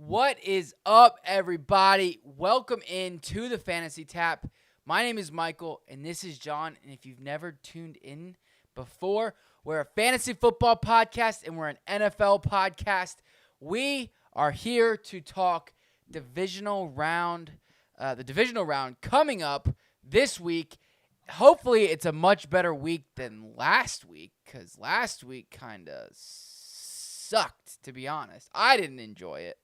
What is up, everybody? Welcome into the Fantasy Tap. My name is Michael, and this is John. And if you've never tuned in before, we're a fantasy football podcast, and we're an NFL podcast. We are here to talk divisional round, the divisional round coming up this week. Hopefully, it's a much better week than last week, because last week kind of sucked, to be honest. I didn't enjoy it.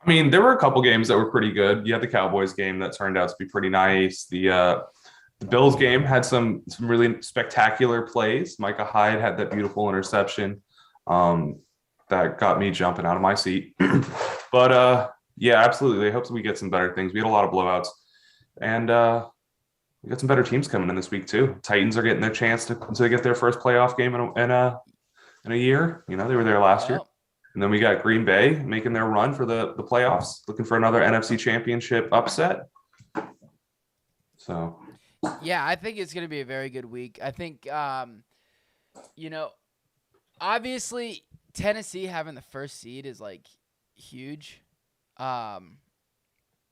I mean, there were a couple games that were pretty good. You had the Cowboys game that turned out to be pretty nice. The Bills game had some really spectacular plays. Micah Hyde had that beautiful interception that got me jumping out of my seat. But yeah, absolutely. I hope we get some better things. We had a lot of blowouts, and we got some better teams coming in this week too. Titans are getting their chance to get their first playoff game in a year. You know, they were there last year. And then we got Green Bay making their run for the playoffs, looking for another NFC championship upset. So, yeah, I think it's going to be a very good week. I think, obviously Tennessee having the first seed is like huge.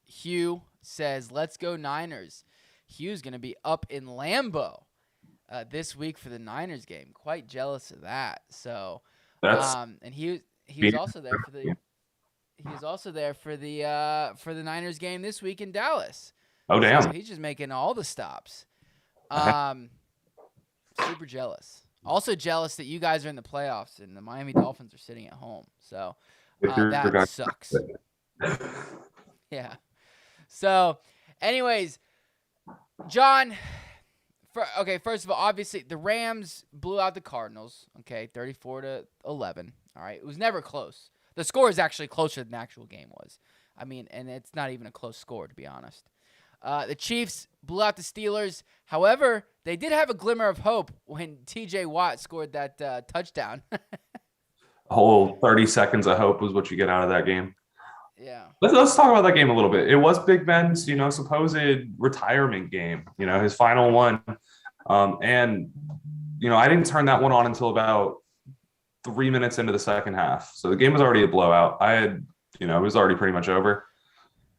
Hugh says, "Let's go Niners." Hugh's going to be up in Lambeau this week for the Niners game. Quite jealous of that. So, and he was also there for the Niners game this week in Dallas. Oh damn! So he's just making all the stops. Super jealous. Also jealous that you guys are in the playoffs and the Miami Dolphins are sitting at home. So that sucks. Yeah. So, anyways, John. First of all, obviously the Rams blew out the Cardinals. 34-11. All right, it was never close. The score is actually closer than the actual game was. I mean, and it's not even a close score, to be honest. The Chiefs blew out the Steelers. However, they did have a glimmer of hope when T.J. Watt scored that touchdown. A whole 30 seconds of hope was what you get out of that game. Yeah. Let's talk about that game a little bit. It was Big Ben's, supposed retirement game. His final one. And I didn't turn that one on until about 3 minutes into the second half. So the game was already a blowout. It was already pretty much over.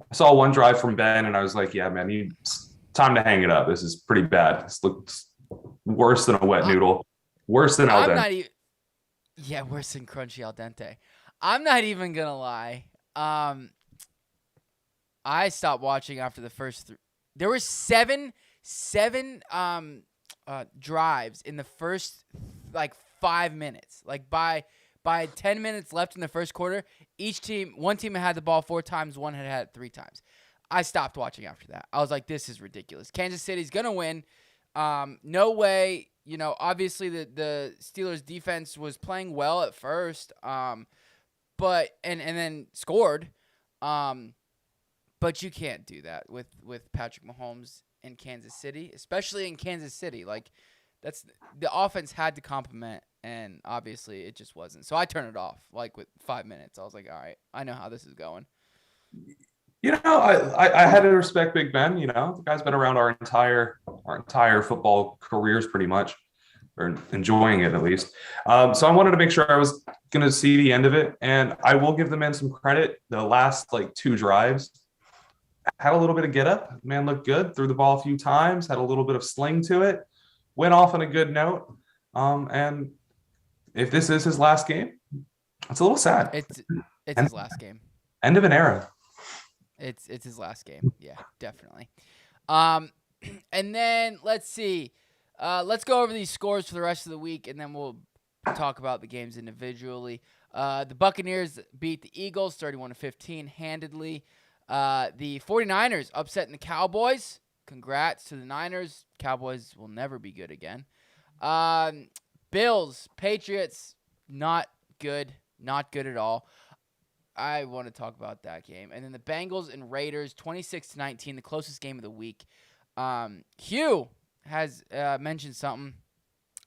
I saw one drive from Ben and I was like, yeah, man, it's time to hang it up. This is pretty bad. This looks worse than a wet noodle. Worse than al dente. Worse than crunchy al dente. I'm not even going to lie. I stopped watching after the first there were seven drives in the first 5 minutes. By 10 minutes left in the first quarter, one team had the ball 4 times, one had it 3 times. I stopped watching after that. I was like, this is ridiculous. Kansas City's gonna win. No way. Obviously the Steelers defense was playing well at first. But then scored. But you can't do that with Patrick Mahomes in Kansas City, especially in Kansas City. That's the offense had to complement, and obviously it just wasn't. So I turned it off with 5 minutes. I was like, all right, I know how this is going. I had to respect Big Ben. The guy's been around our entire football careers pretty much, or enjoying it at least. So I wanted to make sure I was going to see the end of it. And I will give the man some credit. The last 2 drives had a little bit of get up. Man looked good, threw the ball a few times, had a little bit of sling to it, went off on a good note. And if this is his last game, it's a little sad. It's his last game. End of an era. It's his last game. Yeah, definitely. And then let's see. Let's go over these scores for the rest of the week, and then we'll talk about the games individually. The Buccaneers beat the Eagles 31-15 handedly. The 49ers upsetting the Cowboys. Congrats to the Niners. Cowboys will never be good again. Bills, Patriots, not good. Not good at all. I want to talk about that game. And then the Bengals and Raiders, 26-19, the closest game of the week. Hugh has mentioned something,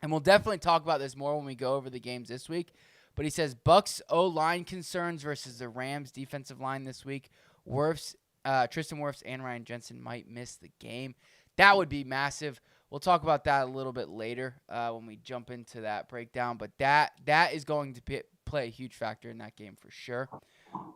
and we'll definitely talk about this more when we go over the games this week. But he says Bucs O-line concerns versus the Rams defensive line this week. Tristan Wirfs and Ryan Jensen might miss the game. That would be massive. We'll talk about that a little bit later when we jump into that breakdown. But that is going to play a huge factor in that game for sure.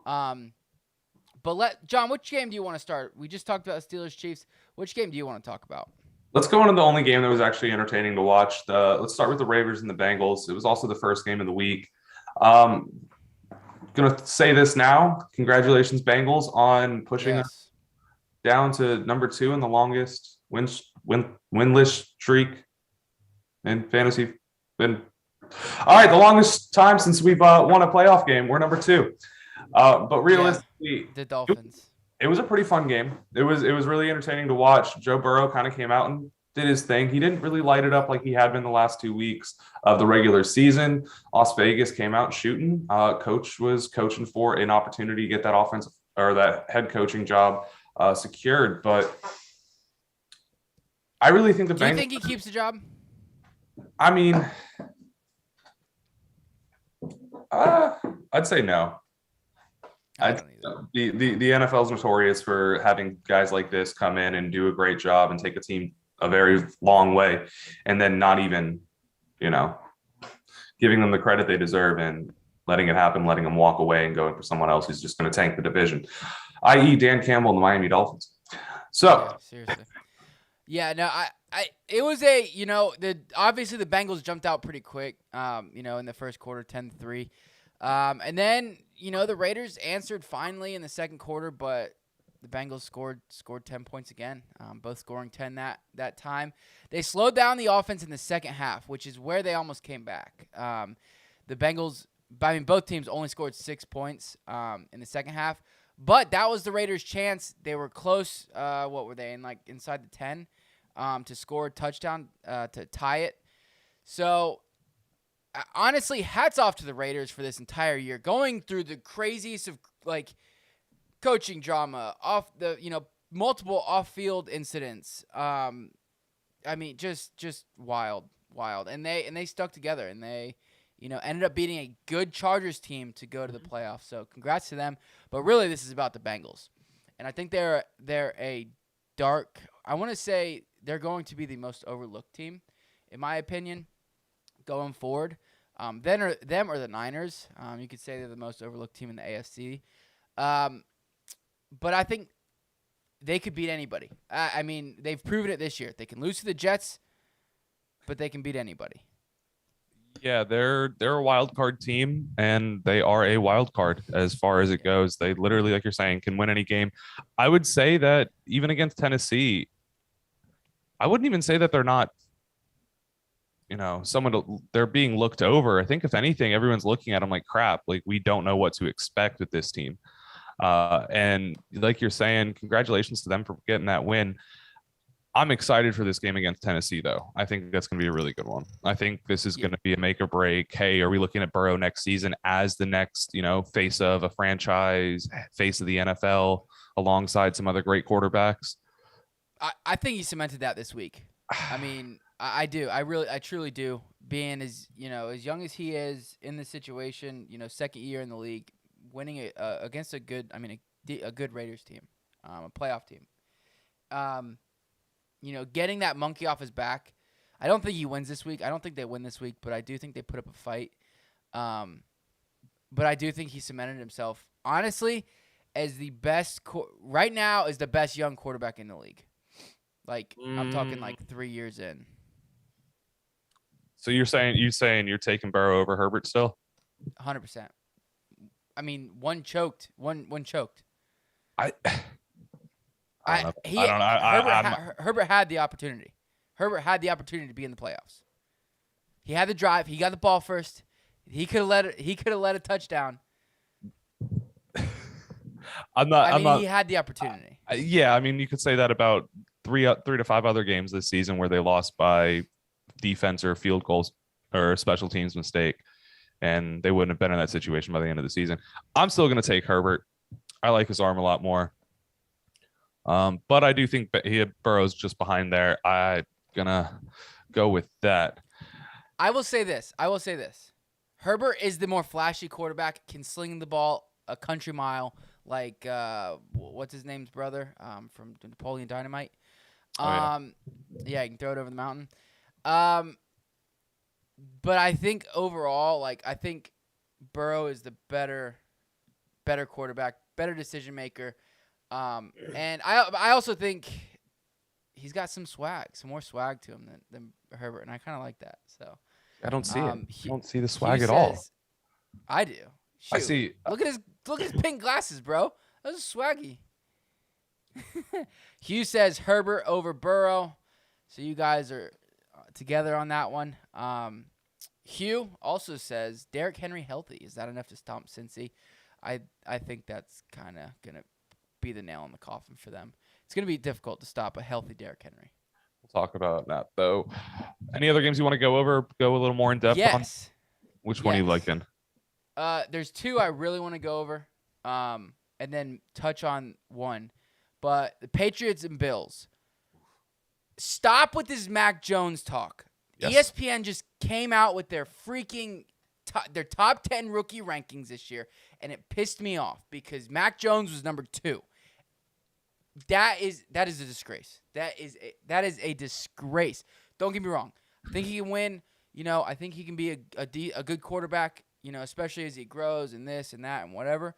But John, which game do you want to start? We just talked about Steelers Chiefs. Which game do you want to talk about? Let's go into the only game that was actually entertaining to watch. Let's start with the Ravens and the Bengals. It was also the first game of the week. Gonna say this now. Congratulations, Bengals, on pushing us down to number 2 in the longest winless streak in fantasy. All right, the longest time since we've won a playoff game. We're number 2. But realistically, the Dolphins. It was a pretty fun game. It was really entertaining to watch. Joe Burrow kind of came out and did his thing. He didn't really light it up like he had been the last 2 weeks of the regular season. Las Vegas came out shooting. Coach was coaching for an opportunity to get that offensive or that head coaching job secured. But I really think Do you think he keeps the job? I mean, I'd say no. The NFL is notorious for having guys like this come in and do a great job and take a team a very long way, and then not even, giving them the credit they deserve and letting it happen, letting them walk away and going for someone else who's just going to tank the division, i.e. Dan Campbell and the Miami Dolphins. So seriously. Yeah, no, it was obviously the Bengals jumped out pretty quick, in the first quarter, 10-3. And then, the Raiders answered finally in the second quarter, but the Bengals scored 10 points again, both scoring 10 that time. They slowed down the offense in the second half, which is where they almost came back. The Bengals, both teams only scored 6 points in the second half, but that was the Raiders' chance. They were close. What were they, inside the 10 to score a touchdown to tie it? So honestly, hats off to the Raiders for this entire year, going through the craziest of coaching drama, multiple off-field incidents. Just wild, and they stuck together, and they, ended up beating a good Chargers team to go to the playoffs. So congrats to them. But really, this is about the Bengals, and I think they're a dark. I want to say they're going to be the most overlooked team, in my opinion, going forward. Them or the Niners. You could say they're the most overlooked team in the AFC. But I think they could beat anybody. They've proven it this year. They can lose to the Jets, but they can beat anybody. Yeah, they're a wild card team, and they are a wild card as far as it goes. They literally, like you're saying, can win any game. I would say that even against Tennessee, I wouldn't even say that they're not, they're being looked over. I think if anything, everyone's looking at them like crap. Like, we don't know what to expect with this team. And like you're saying, congratulations to them for getting that win. I'm excited for this game against Tennessee, though. I think that's going to be a really good one. I think this is going to be a make or break. Hey, are we looking at Burrow next season as the next, face of a franchise, face of the NFL, alongside some other great quarterbacks? I think he cemented that this week. I do. I truly do. Being as young as he is in the situation, second year in the league, winning against a good Raiders team, a playoff team. Getting that monkey off his back. I don't think he wins this week. I don't think they win this week, but I do think they put up a fight. But I do think he cemented himself, honestly, as the best right now is the best young quarterback in the league. I'm talking 3 years in. So you're saying you're taking Burrow over Herbert still? 100%. One choked. Herbert had the opportunity. Herbert had the opportunity to be in the playoffs. He had the drive. He got the ball first. He could have led a touchdown. He had the opportunity. You could say that about three to five other games this season where they lost by defense or field goals or special teams mistake, and they wouldn't have been in that situation by the end of the season. I'm still going to take Herbert. I like his arm a lot more. But I do think Burrow's just behind there. I'm going to go with that. I will say this. Herbert is the more flashy quarterback, can sling the ball a country mile like what's his name's brother from Napoleon Dynamite. Yeah, he can throw it over the mountain. But I think overall, I think Burrow is the better better quarterback, better decision maker. And I also think he's got some more swag to him than Herbert, and I kind of like that. So I don't see it. I don't see the swag at all. I do. Shoot. I see. Look at his pink glasses, bro. Those are swaggy. Hugh says Herbert over Burrow. So you guys are together on that one. Hugh also says Derrick Henry healthy. Is that enough to stomp Cincy? I think that's kind of going to be the nail in the coffin for them. It's going to be difficult to stop a healthy Derrick Henry. We'll talk about that, though. Any other games you want to go over? Go a little more in depth on? Which one are you liking? There's two I really want to go over, and then touch on one. But the Patriots and Bills. Stop with this Mac Jones talk. Yes. ESPN just came out with their freaking their top 10 rookie rankings this year, and it pissed me off because Mac Jones was number 2. That is a disgrace. That is a disgrace. Don't get me wrong. I think he can win. I think he can be a good quarterback, especially as he grows and this and that and whatever.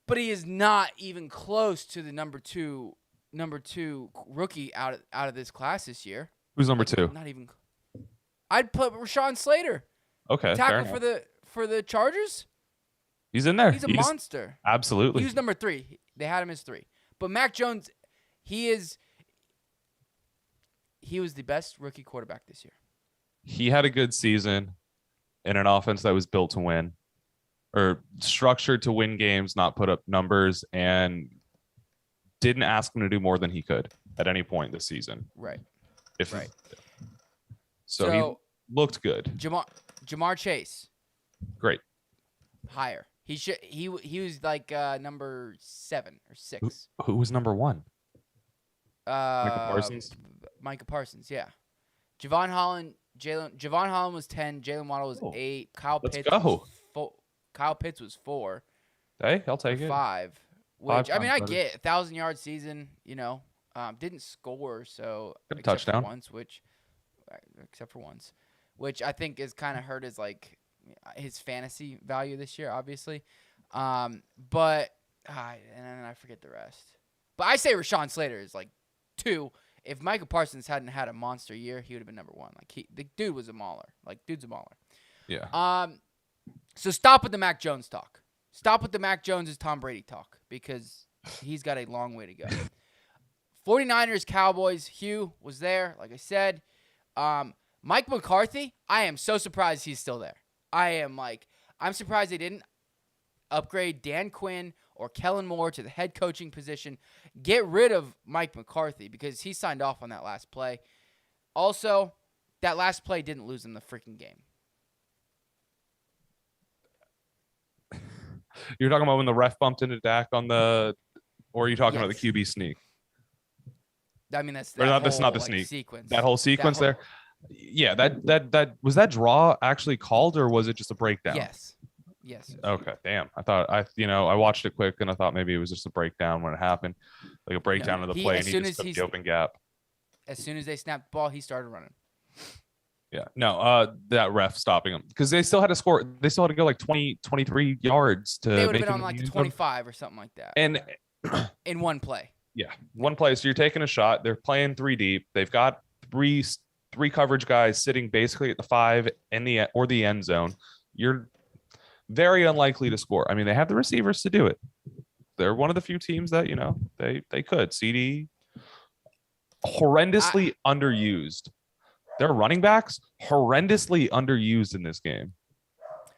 But he is not even close to the number two rookie out of this class this year. Who's number 2? Not even. I'd put Rashawn Slater. Okay. Tackle for the Chargers. He's in there. He's a monster. Absolutely. He was number 3. They had him as 3. But Mac Jones, he was the best rookie quarterback this year. He had a good season in an offense that was built to win, or structured to win games, not put up numbers, and didn't ask him to do more than he could at any point this season. Right. Right. So he looked good. Jamar Chase. Great. Higher. He was like number 7 or 6. Who was number 1? Micah Parsons. Micah Parsons, yeah. Javon Holland was 10. Jalen Waddle was 8. Kyle Pitts was 4. Hey, I'll take it. 5. Which I get 1,000-yard season. Didn't score, so a touchdown once, except for once, which I think is kind of hurt his his fantasy value this year, obviously. But and then I forget the rest. But I say Rashawn Slater is 2. If Micah Parsons hadn't had a monster year, he would have been number 1. The dude was a mauler. Dude's a mauler. Yeah. So stop with the Mac Jones talk. Stop with the Mac Jones' Tom Brady talk because he's got a long way to go. 49ers, Cowboys. Hugh was there, like I said. Mike McCarthy, I am so surprised he's still there. I'm surprised they didn't upgrade Dan Quinn or Kellen Moore to the head coaching position. Get rid of Mike McCarthy because he signed off on that last play. Also, that last play didn't lose him the freaking game. You're talking about when the ref bumped into Dak or are you talking about the QB sneak? I mean, that's not the sneak sequence. That whole sequence there. Yeah, that was that draw actually called, or was it just a breakdown? Yes. Okay, damn. I watched it quick and I thought maybe it was just a breakdown when it happened, like a breakdown of the play, and he just took the open gap. As soon as they snapped the ball, he started running. Yeah, no, that ref stopping him because they still had to score. They still had to go 20, 23 yards to. They would have been on the 25 or something like that. And in one play. Yeah, one play. So you're taking a shot. They're playing 3 deep. They've got three coverage guys sitting basically at the 5 or the end zone. You're very unlikely to score. I mean, they have the receivers to do it. They're one of the few teams that they could. CD horrendously underused. Their running backs horrendously underused in this game.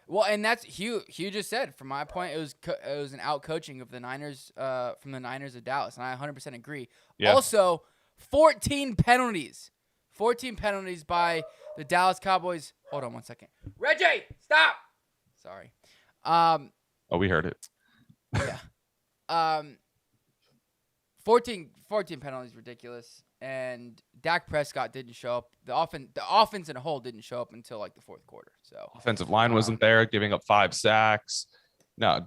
Well, and that's Hugh just said. From my point, it was an out coaching of the Niners from the Niners of Dallas, and I 100% agree. Yeah. Also, 14 penalties. 14 penalties by the Dallas Cowboys. Hold on one second. Reggie, stop. Sorry. We heard it. Yeah. 14 penalties, ridiculous. And Dak Prescott didn't show up. The offense in a whole didn't show up until the fourth quarter. So offensive line wasn't there, giving up 5 sacks. No,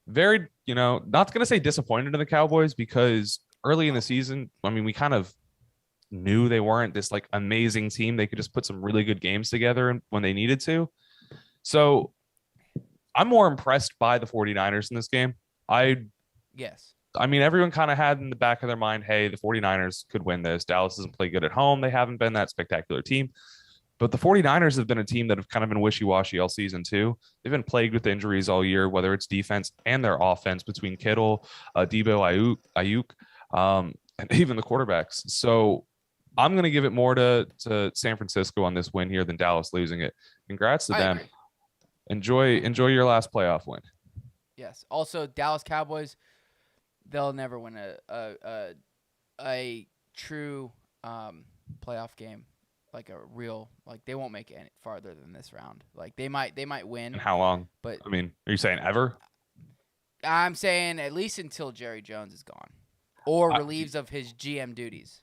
very, not going to say disappointed in the Cowboys because early in the season, I mean, we kind of knew they weren't this amazing team. They could just put some really good games together when they needed to. So I'm more impressed by the 49ers in this game. Yes. I mean, everyone kind of had in the back of their mind, hey, the 49ers could win this. Dallas doesn't play good at home. They haven't been that spectacular team. But the 49ers have been a team that have kind of been wishy-washy all season too. They've been plagued with injuries all year, whether it's defense and their offense between Kittle, Debo, Ayuk, and even the quarterbacks. So I'm going to give it more to San Francisco on this win here than Dallas losing it. Congrats to them. Agree. Enjoy your last playoff win. Yes. Also, Dallas Cowboys, they'll never win a true playoff game. Like a real, like they won't make it any farther than this round. Like they might win. And how long? But I mean, are you saying ever? I'm saying at least until Jerry Jones is gone or relieves of his GM duties.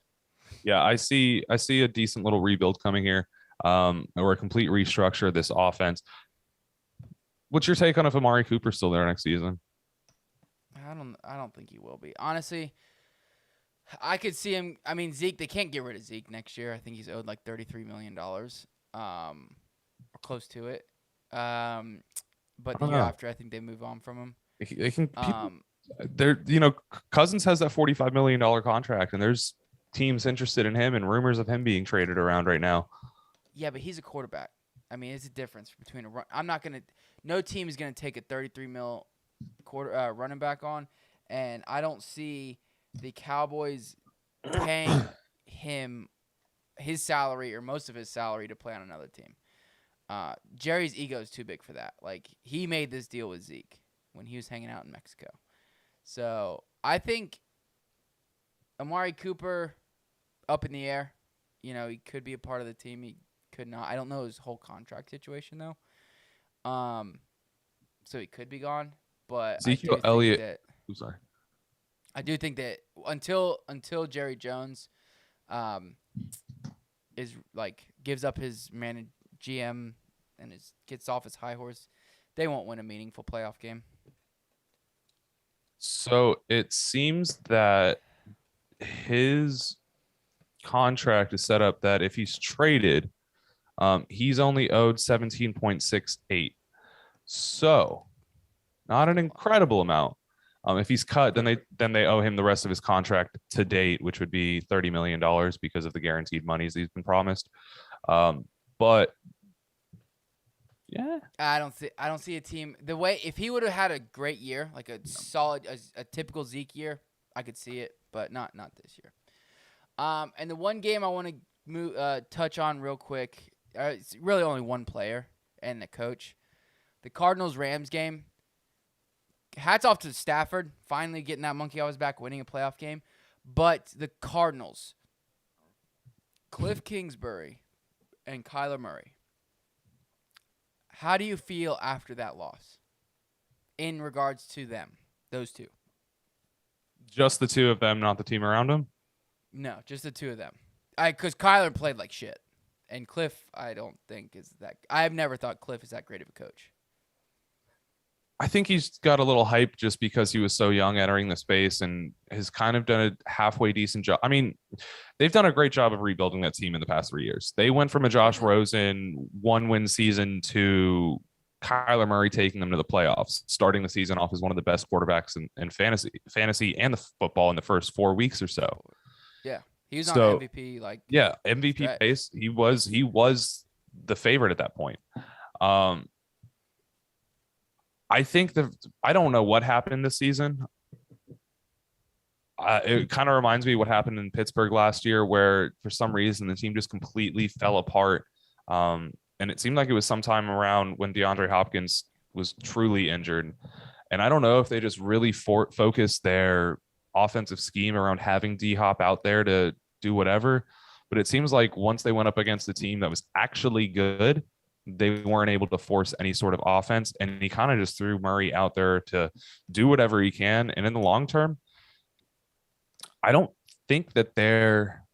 Yeah, I see a decent little rebuild coming here, or a complete restructure of this offense. What's your take on if Amari Cooper's still there next season? I don't think he will be. Honestly, I could see him. I mean, Zeke, they can't get rid of Zeke next year. I think he's owed like $33 million, or close to it. But the year after, I think they move on from him. They can. Cousins has that $45 million contract, and there's teams interested in him and rumors of him being traded around right now. Yeah, but he's a quarterback. I mean, it's a difference between a run. No team is gonna take a $33 million running back on, and I don't see the Cowboys paying him his salary or most of his salary to play on another team. Jerry's ego is too big for that. Like, he made this deal with Zeke when he was hanging out in Mexico. So I think Amari Cooper up in the air. You know, he could be a part of the team. He could not. I don't know his whole contract situation though. So he could be gone. But Ezekiel Elliott. I'm sorry. I do think that until Jerry Jones is like gives up his GM and gets off his high horse, they won't win a meaningful playoff game. So it seems that his contract is set up that if he's traded, he's only owed 17.68. So not an incredible amount. If he's cut, then they owe him the rest of his contract to date, which would be $30 million because of the guaranteed monies he's been promised. But yeah, I don't see a team the way if he would have had a great year, like a solid, a typical Zeke year, I could see it, but not this year. And the one game I want to touch on real quick, it's really only one player and the coach. The Cardinals-Rams game. Hats off to Stafford, finally getting that monkey off his back, winning a playoff game. But the Cardinals, Cliff Kingsbury and Kyler Murray, how do you feel after that loss in regards to them, those two? Just the two of them, not the team around them? No, just the two of them. Because Kyler played like shit. And Cliff, I don't think is that. I've never thought Cliff is that great of a coach. I think he's got a little hype just because he was so young entering the space and has kind of done a halfway decent job. I mean, they've done a great job of rebuilding that team in the past 3 years. They went from a Josh Rosen 1-win season to Kyler Murray taking them to the playoffs, starting the season off as one of the best quarterbacks in fantasy and the football in the first 4 weeks or so. Yeah. He was on MVP MVP pace. He was the favorite at that point. I think I don't know what happened this season. It kind of reminds me of what happened in Pittsburgh last year, where for some reason the team just completely fell apart. And it seemed like it was sometime around when DeAndre Hopkins was truly injured. And I don't know if they just really focused their offensive scheme around having D-Hop out there to do whatever. But it seems like once they went up against a team that was actually good, they weren't able to force any sort of offense. And he kind of just threw Murray out there to do whatever he can. And in the long term, I don't think that they're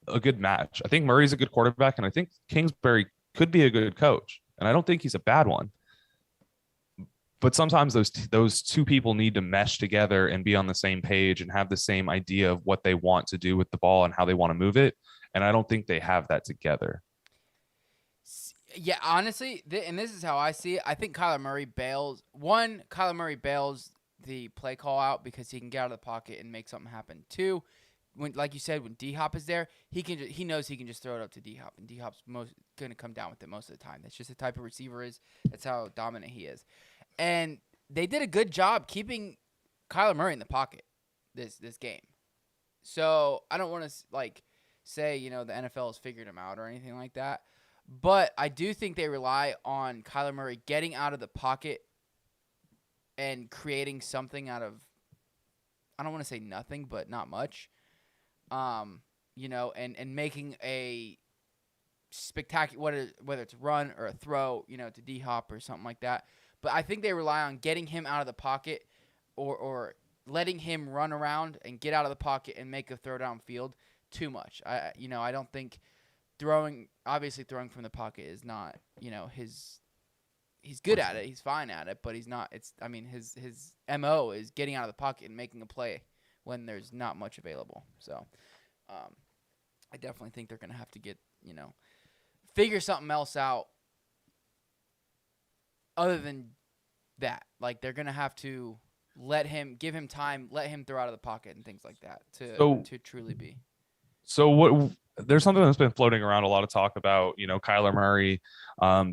a good match. I think Murray's a good quarterback, and I think Kingsbury could be a good coach. And I don't think he's a bad one. But sometimes those two people need to mesh together and be on the same page and have the same idea of what they want to do with the ball and how they want to move it. And I don't think they have that together. Yeah, honestly, and this is how I see it. I think Kyler Murray bails. One, Kyler Murray bails the play call out because he can get out of the pocket and make something happen. Two, when like you said, when D Hop is there, he knows he can just throw it up to D Hop, and D Hop's going to come down with it most of the time. That's just the type of receiver is. That's how dominant he is. And they did a good job keeping Kyler Murray in the pocket this game. So I don't want to say the NFL has figured him out or anything like that. But I do think they rely on Kyler Murray getting out of the pocket and creating something out of, I don't want to say nothing, but not much. And making a spectacular, whether it's a run or a throw, to D-Hop or something like that. But I think they rely on getting him out of the pocket or letting him run around and get out of the pocket and make a throw downfield too much. I don't think throwing from the pocket is not, he's good at it. He's fine at it, but he's not. His MO is getting out of the pocket and making a play when there's not much available. So, I definitely think they're going to have to get, figure something else out other than that. Like, they're going to have to give him time, let him throw out of the pocket and things like that to truly be. So there's something that's been floating around, a lot of talk about, Kyler Murray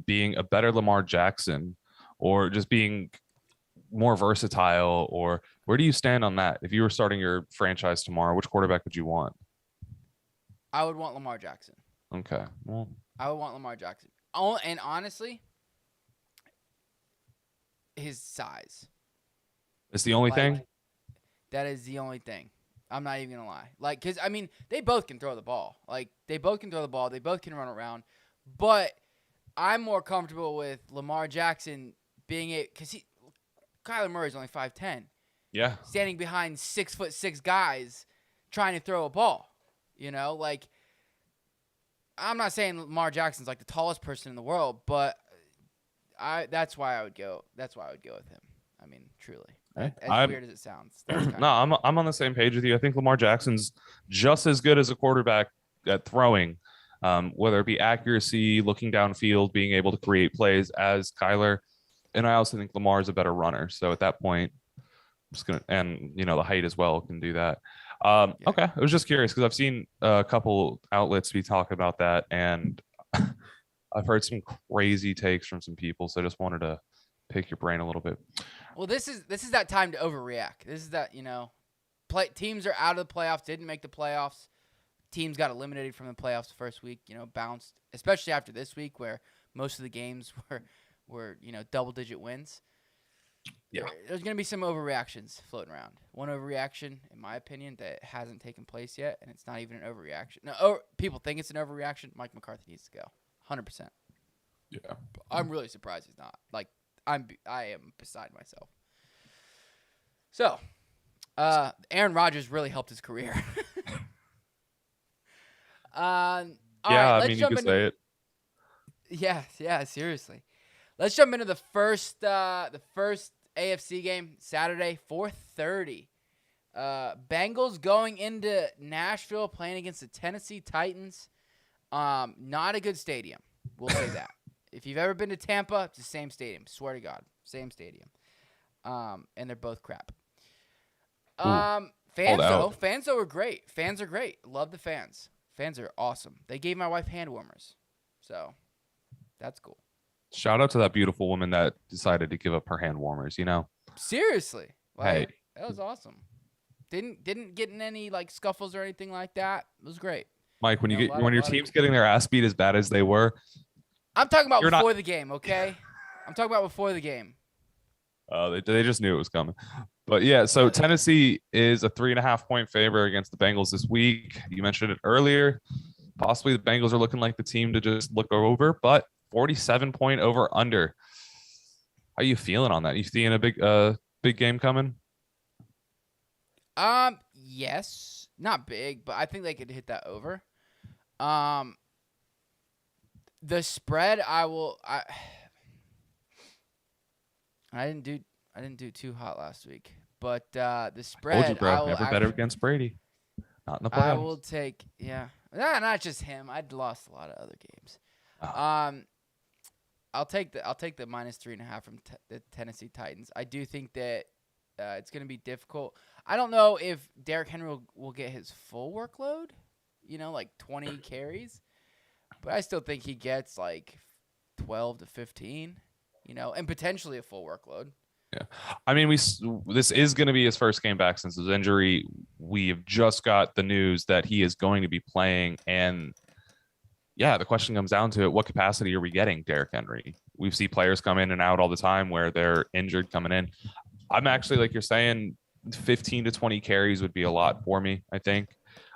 being a better Lamar Jackson or just being more versatile, or where do you stand on that? If you were starting your franchise tomorrow, which quarterback would you want? I would want Lamar Jackson. Okay. Well, I would want Lamar Jackson. Oh, and honestly, his size. It's the only thing? That is the only thing. I'm not even going to lie. Because, they both can throw the ball. They both can throw the ball. They both can run around. But I'm more comfortable with Lamar Jackson being because Kyler Murray's only 5'10". Yeah. Standing behind 6'6" guys trying to throw a ball. I'm not saying Lamar Jackson's the tallest person in the world, but that's why I would go. That's why I would go with him. Truly. As weird as it sounds. No, I'm on the same page with you. I think Lamar Jackson's just as good as a quarterback at throwing, whether it be accuracy, looking downfield, being able to create plays as Kyler. And I also think Lamar is a better runner. So at that point, I'm just gonna, and the height as well can do that. Yeah. Okay, I was just curious because I've seen a couple outlets be talking about that, and I've heard some crazy takes from some people. So I just wanted to pick your brain a little bit. Well, this is that time to overreact. This is that, teams are out of the playoffs, didn't make the playoffs. Teams got eliminated from the playoffs the first week, bounced, especially after this week where most of the games were double-digit wins. Yeah. There's going to be some overreactions floating around. One overreaction, in my opinion, that hasn't taken place yet, and it's not even an overreaction. No, people think it's an overreaction. Mike McCarthy needs to go. 100%. Yeah. I'm really surprised he's not. I am beside myself. So, Aaron Rodgers really helped his career. You could say it. Yeah, seriously. Let's jump into the first AFC game, Saturday, 4:30. Bengals going into Nashville playing against the Tennessee Titans. Not a good stadium. We'll say that. If you've ever been to Tampa, it's the same stadium. Swear to God, same stadium. And they're both crap. Fans though were great. Fans are great. Love the fans. Fans are awesome. They gave my wife hand warmers, so that's cool. Shout out to that beautiful woman that decided to give up her hand warmers. Seriously, hey, that was awesome. Didn't get in any scuffles or anything like that. It was great. Mike, when your team's getting their ass beat as bad as they were. I'm talking about before the game, okay? I'm talking about before the game. They just knew it was coming. But yeah, so Tennessee is a 3.5-point favorite against the Bengals this week. You mentioned it earlier. Possibly the Bengals are looking like the team to just look over, but 47-point over under. How are you feeling on that? You seeing a big game coming? Yes. Not big, but I think they could hit that over. The spread, I didn't do too hot last week, but the spread. I told you, bro. Never bet against Brady. Not in the playoffs. I will take, yeah. Not just him. I'd lost a lot of other games. Oh. I'll take the -3.5 from the Tennessee Titans. I do think that it's going to be difficult. I don't know if Derrick Henry will get his full workload, like 20 carries, but I still think he gets like 12 to 15, and potentially a full workload. Yeah. I mean, this is going to be his first game back since his injury. We have just got the news that he is going to be playing. And yeah, the question comes down to it. What capacity are we getting Derrick Henry? We see players come in and out all the time where they're injured coming in. I'm actually, like you're saying, 15 to 20 carries would be a lot for me, I think.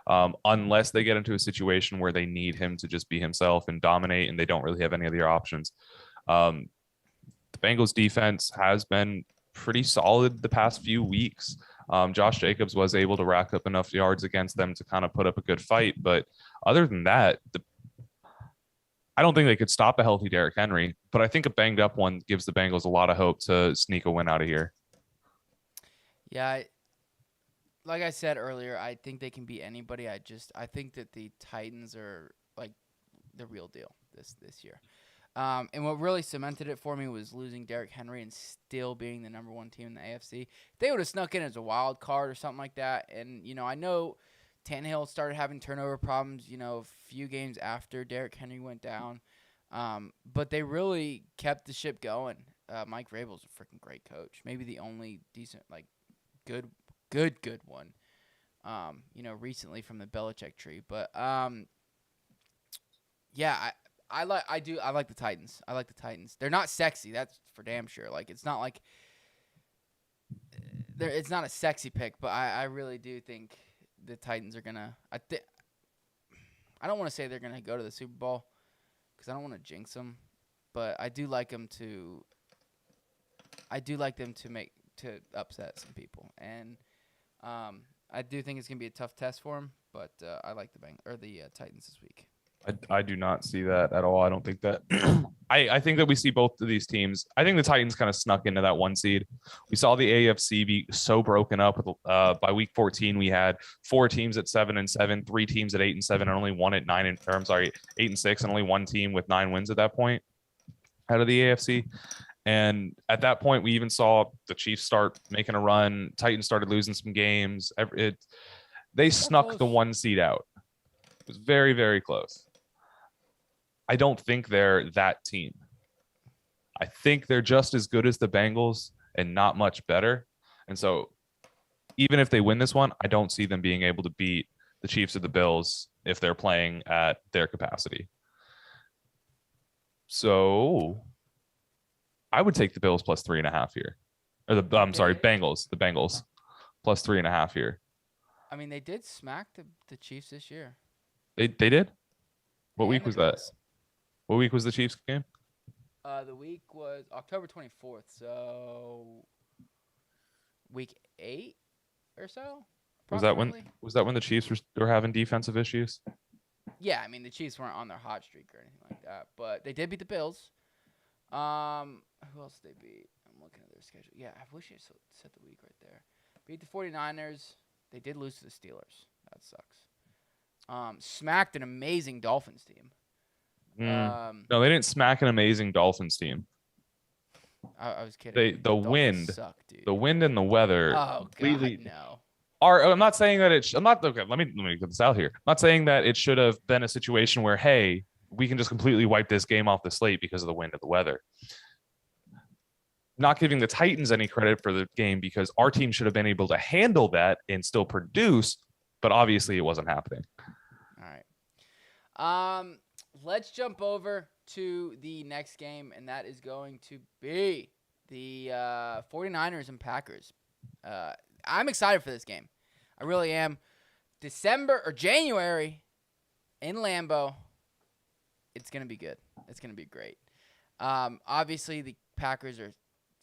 Unless they get into a situation where they need him to just be himself and dominate and they don't really have any other options. The Bengals defense has been pretty solid the past few weeks. Josh Jacobs was able to rack up enough yards against them to kind of put up a good fight. But other than that, I don't think they could stop a healthy Derrick Henry. But I think a banged up one gives the Bengals a lot of hope to sneak a win out of here. Yeah, like I said earlier, I think they can beat anybody. I think that the Titans are like the real deal this year. And what really cemented it for me was losing Derrick Henry and still being the number 1 team in the AFC. If they would have snuck in as a wild card or something like that, and I know Tannehill started having turnover problems, a few games after Derrick Henry went down, but they really kept the ship going. Mike Vrabel's a freaking great coach, maybe the only decent, like good one, recently from the Belichick tree, but yeah. I like the Titans. I like the Titans. They're not sexy, that's for damn sure. Like it's not like it's not a sexy pick, but I really do think the Titans are gonna. I don't want to say they're gonna go to the Super Bowl because I don't want to jinx them, but I do like them to. I do like them to upset some people, and I do think it's gonna be a tough test for them. But I like the Titans this week. I do not see that at all. I don't think that. I think that we see both of these teams. I think the Titans kind of snuck into that 1 seed. We saw the AFC be so broken up. By week 14, we had 4 teams at 7-7, 3 teams at 8-7, and only one at 8-6, and only 1 team with 9 wins at that point out of the AFC. And at that point, we even saw the Chiefs start making a run. Titans started losing some games. They snuck the 1 seed out. It was very, very close. I don't think they're that team. I think they're just as good as the Bengals and not much better. And so even if they win this one, I don't see them being able to beat the Chiefs or the Bills if they're playing at their capacity. So I would take the Bills plus 3.5 here. Or Bengals. The Bengals plus 3.5 here. I mean, they did smack the Chiefs this year. They did? What week was that? What week was the Chiefs game? The week was October 24th, so week 8 or so. Was that when the Chiefs were having defensive issues? Yeah, I mean the Chiefs weren't on their hot streak or anything like that, but they did beat the Bills. Who else did they beat? I'm looking at their schedule. Yeah, I wish I set the week right there. Beat the 49ers. They did lose to the Steelers. That sucks. Smacked an amazing Dolphins team. No, they didn't smack an amazing Dolphins team. I was kidding. The wind and the weather. Oh God, no. I'm not saying that I'm not okay. Let me get this out here. I'm not saying that it should have been a situation where, hey, we can just completely wipe this game off the slate because of the wind and the weather. Not giving the Titans any credit for the game because our team should have been able to handle that and still produce, but obviously it wasn't happening. All right. Let's jump over to the next game, and that is going to be the 49ers and Packers. I'm excited for this game. I really am. January in Lambeau. It's going to be good. It's going to be great. Obviously, the Packers are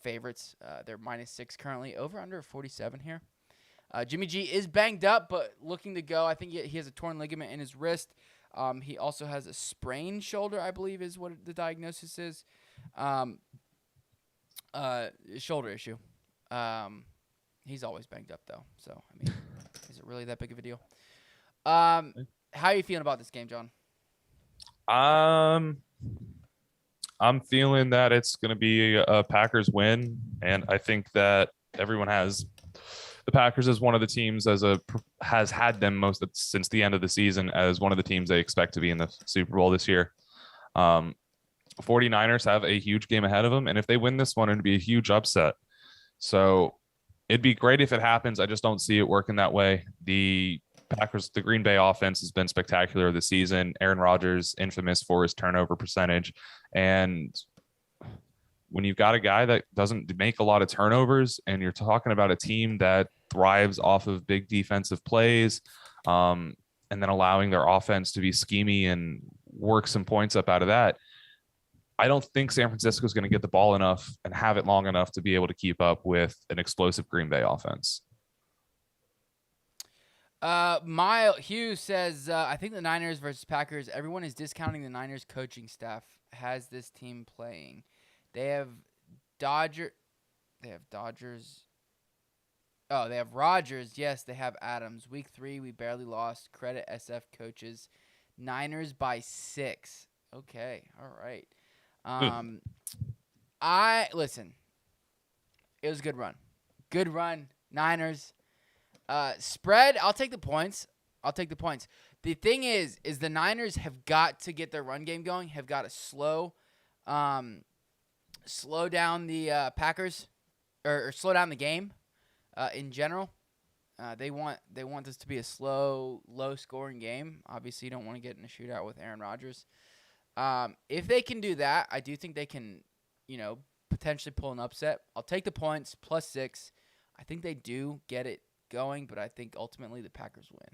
favorites. They're -6 currently. Over under 47 here. Jimmy G is banged up, but looking to go. I think he has a torn ligament in his wrist. He also has a sprained shoulder, I believe is what the diagnosis is. Shoulder issue. He's always banged up, though. So, I mean, is it really that big of a deal? How are you feeling about this game, John? I'm I'm feeling that it's going to be a Packers win, and I think that everyone has the Packers as one of the teams has had them most since the end of the season as one of the teams they expect to be in the Super Bowl this year. 49ers have a huge game ahead of them, and if they win this one, it'd be a huge upset. So it'd be great if it happens. I just don't see it working that way. The Green Bay offense has been spectacular this season. Aaron Rodgers, infamous for his turnover percentage. And when you've got a guy that doesn't make a lot of turnovers and you're talking about a team that thrives off of big defensive plays, and then allowing their offense to be schemy and work some points up out of that, I don't think San Francisco is going to get the ball enough and have it long enough to be able to keep up with an explosive Green Bay offense. Mile Hughes says, I think the Niners versus Packers, everyone is discounting the Niners coaching staff has this team playing. They have Dodgers. Oh, they have Rodgers. Yes, they have Adams. Week 3, we barely lost. Credit SF coaches. Niners by 6. Okay, all right. Listen. It was a good run. Good run, Niners. Spread, I'll take the points. The thing is the Niners have got to get their run game going, have got to slow down the Packers or slow down the game in general. They want this to be a slow, low-scoring game. Obviously, you don't want to get in a shootout with Aaron Rodgers. If they can do that, I do think they can, potentially pull an upset. I'll take the points, +6. I think they do get it going, but I think ultimately the Packers win.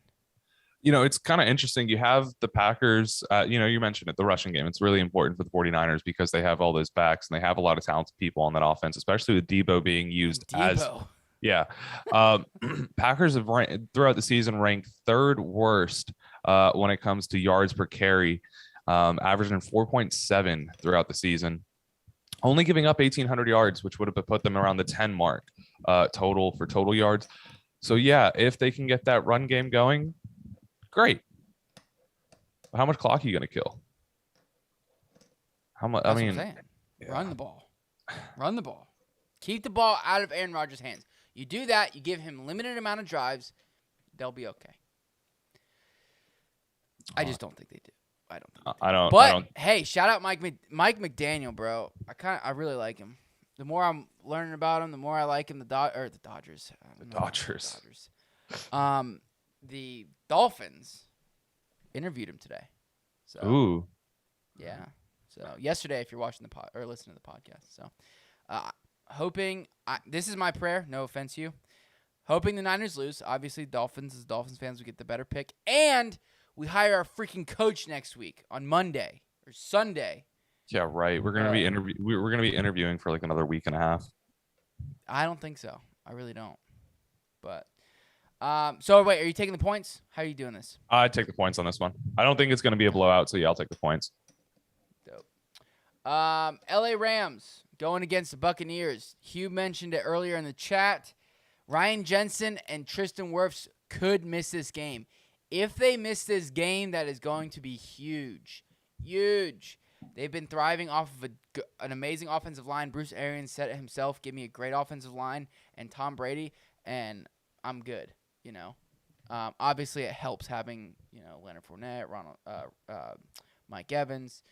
It's kind of interesting. You have the Packers, you mentioned it, the rushing game. It's really important for the 49ers because they have all those backs and they have a lot of talented people on that offense, especially with Debo being used as. Yeah. Packers have throughout the season ranked 3rd worst when it comes to yards per carry, averaging 4.7 throughout the season. Only giving up 1,800 yards, which would have put them around the 10 mark total yards. So, yeah, if they can get that run game going, great. How much clock are you going to kill? How much? That's what I'm saying. Yeah. Run the ball. Keep the ball out of Aaron Rodgers' hands. You do that, you give him limited amount of drives, they'll be okay. I just don't think they do. I don't. But hey, shout out Mike McDaniel, bro. I really like him. The more I'm learning about him, the more I like him. The Dodgers. The Dolphins interviewed him today. So, ooh. Yeah. So yesterday, if you're watching the pod or listening to the podcast, so hoping this is my prayer. No offense to you. Hoping the Niners lose. Obviously, Dolphins fans, we get the better pick, and we hire our freaking coach next week on Monday or Sunday. Yeah, right. We're gonna be interviewing for like another week and a half. I don't think so. I really don't. But so wait, are you taking the points? How are you doing this? I take the points on this one. I don't think it's gonna be a blowout, so yeah, I'll take the points. Dope. LA Rams going against the Buccaneers. Hugh mentioned it earlier in the chat. Ryan Jensen and Tristan Wirfs could miss this game. If they miss this game, that is going to be huge. Huge. They've been thriving off of an amazing offensive line. Bruce Arians said it himself, give me a great offensive line and Tom Brady, and I'm good, Obviously, it helps having, Leonard Fournette, Mike Evans.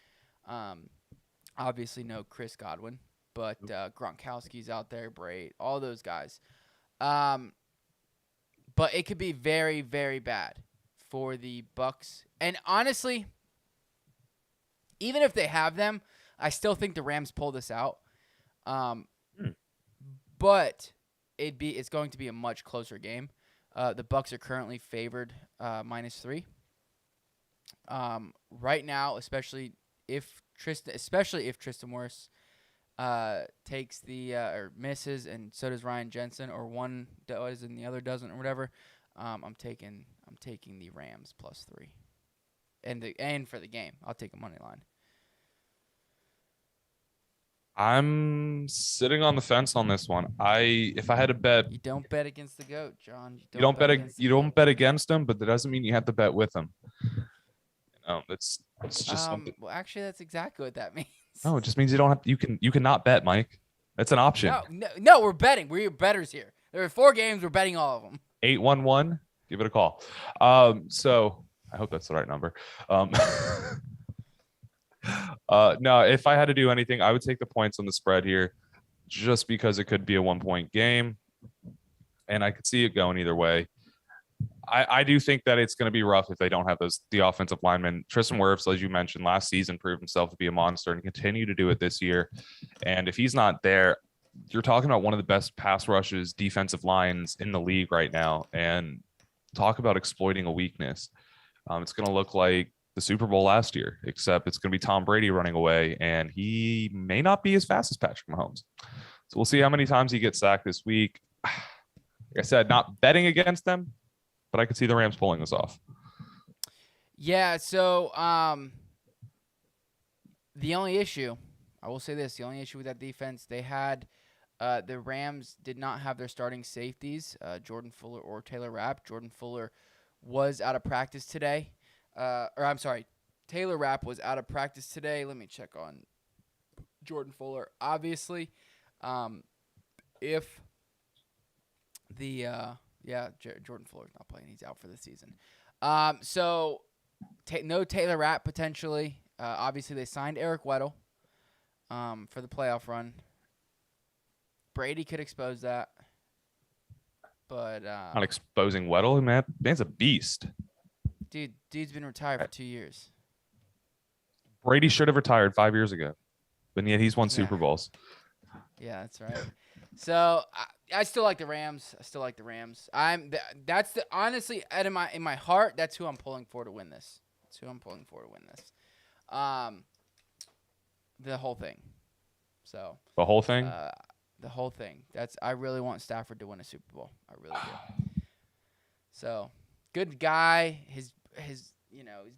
Obviously, no Chris Godwin, but Gronkowski's out there, Braid, all those guys. But it could be very, very bad for the Bucs. And honestly, even if they have them, I still think the Rams pull this out. But it's going to be a much closer game. The Bucs are currently favored -3. Right now, especially if Tristan Wirfs takes or misses, and so does Ryan Jensen, or one does and the other doesn't, or whatever. I'm taking the Rams +3, and for the game, I'll take a money line. I'm sitting on the fence on this one. If I had to bet, you don't bet against the GOAT, John. You don't bet against him, but that doesn't mean you have to bet with him. It's just something. Well, actually, that's exactly what that means. No, it just means you don't have. You can not bet, Mike. That's an option. No, we're betting. We're bettors here. There are 4 games. We're betting all of them. 811. Give it a call. So I hope that's the right number. No, if I had to do anything, I would take the points on the spread here, just because it could be a 1-point game, and I could see it going either way. I do think that it's going to be rough if they don't have the offensive linemen. Tristan Wirfs, as you mentioned, last season proved himself to be a monster and continue to do it this year. And if he's not there, you're talking about one of the best pass rushes, defensive lines in the league right now. And talk about exploiting a weakness. It's going to look like the Super Bowl last year, except it's going to be Tom Brady running away, and he may not be as fast as Patrick Mahomes. So we'll see how many times he gets sacked this week. Like I said, not betting against them, but I could see the Rams pulling this off. Yeah, so the only issue, I will say this, the only issue with that defense, they had the Rams did not have their starting safeties, Jordan Fuller or Taylor Rapp. Jordan Fuller was out of practice today. Taylor Rapp was out of practice today. Let me check on Jordan Fuller. Obviously, if the Jordan Fuller's not playing, he's out for the season. So no Taylor Rapp potentially. Obviously, they signed Eric Weddle for the playoff run. Brady could expose that, but not exposing Weddle, man. Man's a beast. Dude's been retired for 2 years. Brady should have retired 5 years ago, but yet he's won Super Bowls. Yeah, that's right. So I still like the Rams. Honestly, in my heart, that's who I'm pulling for to win this. The whole thing. So the whole thing. The whole thing. I really want Stafford to win a Super Bowl. I really do. So good guy. His he's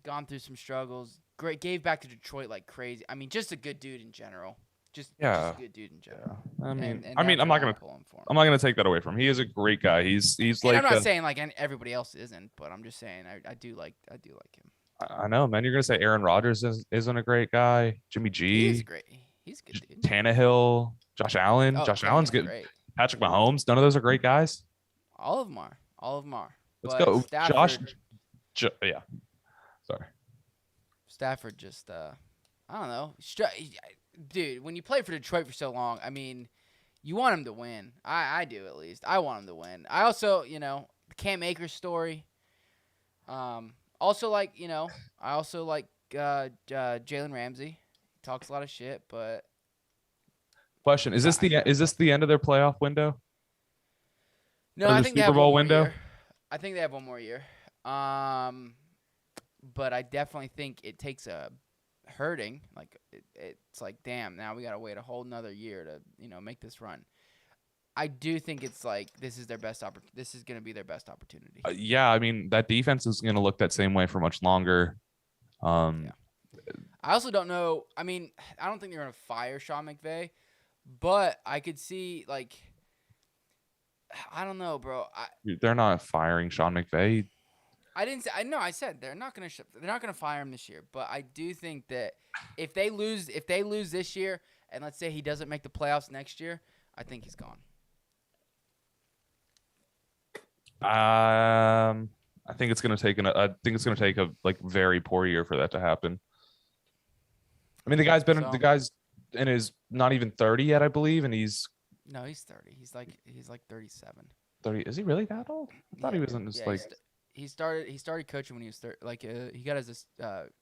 gone through some struggles. Great, gave back to Detroit like crazy. I mean, just a good dude in general. Just a good dude in general. Yeah. I mean, I'm not gonna take that away from him. He is a great guy. He's like. I'm not saying like everybody else isn't, but I'm just saying I do like him. I know, man. You're gonna say Aaron Rodgers isn't a great guy. Jimmy G. He's great. He's a good dude. Tannehill, Josh Allen. Josh Allen's good. Great. Patrick Mahomes. None of those are great guys. All of them are. Let's go, Stafford, yeah. Sorry. Stafford just I don't know. Dude, when you play for Detroit for so long, I mean, you want him to win. I do, at least. I want him to win. I also, the Cam Akers story. Also like Jalen Ramsey. He talks a lot of shit, but question, is this the end of their playoff window? No, I think they have Super Bowl window. I think they have one more year. But I definitely think it takes a hurting. Like it's like, damn, now we gotta wait a whole nother year to make this run. I do think it's like this is their best This is gonna be their best opportunity. Yeah, I mean that defense is gonna look that same way for much longer. Yeah. I also don't know. I mean, I don't think they're gonna fire Sean McVay, but I could see like. I don't know, bro. They're not firing Sean McVay. I didn't say. I said they're not gonna fire him this year. But I do think that if they lose this year, and let's say he doesn't make the playoffs next year, I think he's gone. I think it's gonna take a like very poor year for that to happen. I mean, the guy's in his not even 30 yet, I believe, and he's 30. He's like 37. 30? Is he really that old? I thought he was in his like. He started coaching when he was 30. Like he got his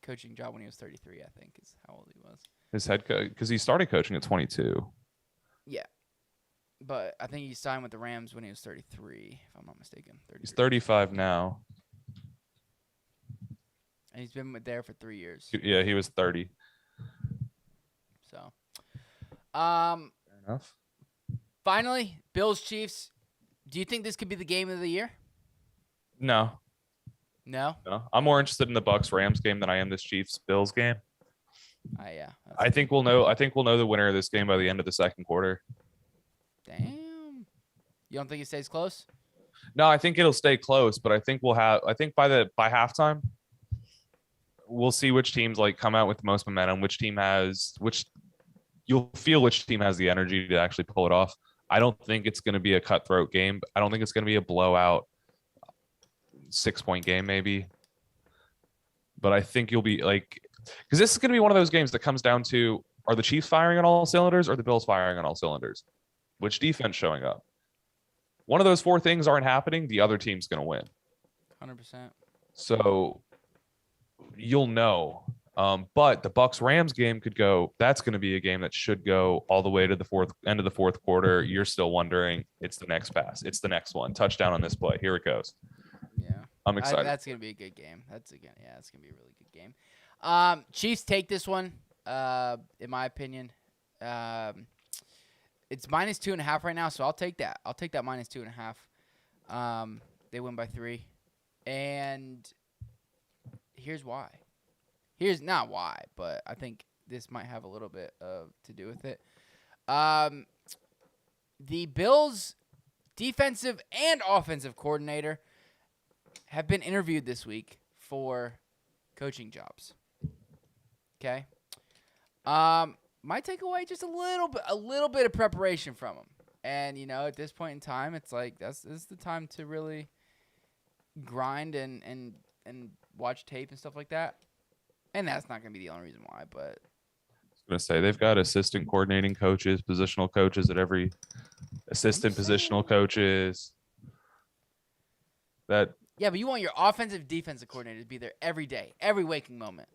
coaching job when he was 33. I think is how old he was. His head coach, because he started coaching at 22. Yeah, but I think he signed with the Rams when he was 33, if I'm not mistaken. He's 35 now. And he's been there for 3 years. Yeah, he was 30. So, fair enough. Finally, Bills Chiefs. Do you think this could be the game of the year? No. I'm more interested in the Bucks Rams game than I am this Chiefs Bills game. Yeah. I think we'll know the winner of this game by the end of the second quarter. Damn. You don't think it stays close? No, I think it'll stay close, but I think by halftime we'll see which teams like come out with the most momentum, which you'll feel which team has the energy to actually pull it off. I don't think it's going to be a cutthroat game. I don't think it's going to be a blowout 6-point game, maybe. But I think you'll be like, because this is going to be one of those games that comes down to, are the Chiefs firing on all cylinders or the Bills firing on all cylinders? Which defense showing up? One of those 4 things aren't happening, the other team's going to win. 100%. So you'll know. But the Bucs-Rams game could go, that's going to be a game that should go all the way to the end of the fourth quarter. You're still wondering, it's the next pass. It's the next one. Touchdown on this play. Here it goes. Yeah. I'm excited. That's going to be a good game. It's going to be a really good game. Chiefs take this one, in my opinion. It's -2.5 right now, so I'll take that. I'll take that -2.5. They win by 3. And here's why. Here's not why, but I think this might have a little bit to do with it. The Bills' defensive and offensive coordinator have been interviewed this week for coaching jobs. Okay? Might take away just a little bit of preparation from them. And, at this point in time, it's like this is the time to really grind and watch tape and stuff like that. And that's not going to be the only reason why, but I was going to say they've got assistant coordinating coaches, positional coaches at every assistant positional coaches. Yeah, but you want your offensive defensive coordinator to be there every day, every waking moment.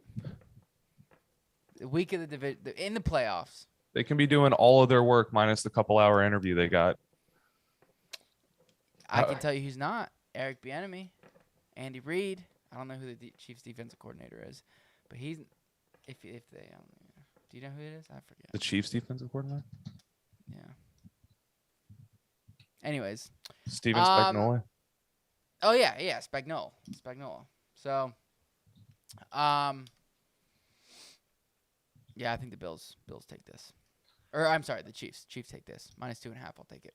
The week of the division, in the playoffs. They can be doing all of their work minus the couple-hour interview they got. I can tell you who's not. Eric Bieniemy, Andy Reid. I don't know who the Chiefs defensive coordinator is, but he's if they do you know who it is? I forget. The Chiefs defensive coordinator? Yeah. Anyways, Steven Spagnuolo. Oh yeah, Spagnuolo. So, yeah, I think the Bills take this. Or I'm sorry, the Chiefs. Chiefs take this. -2.5, I'll take it.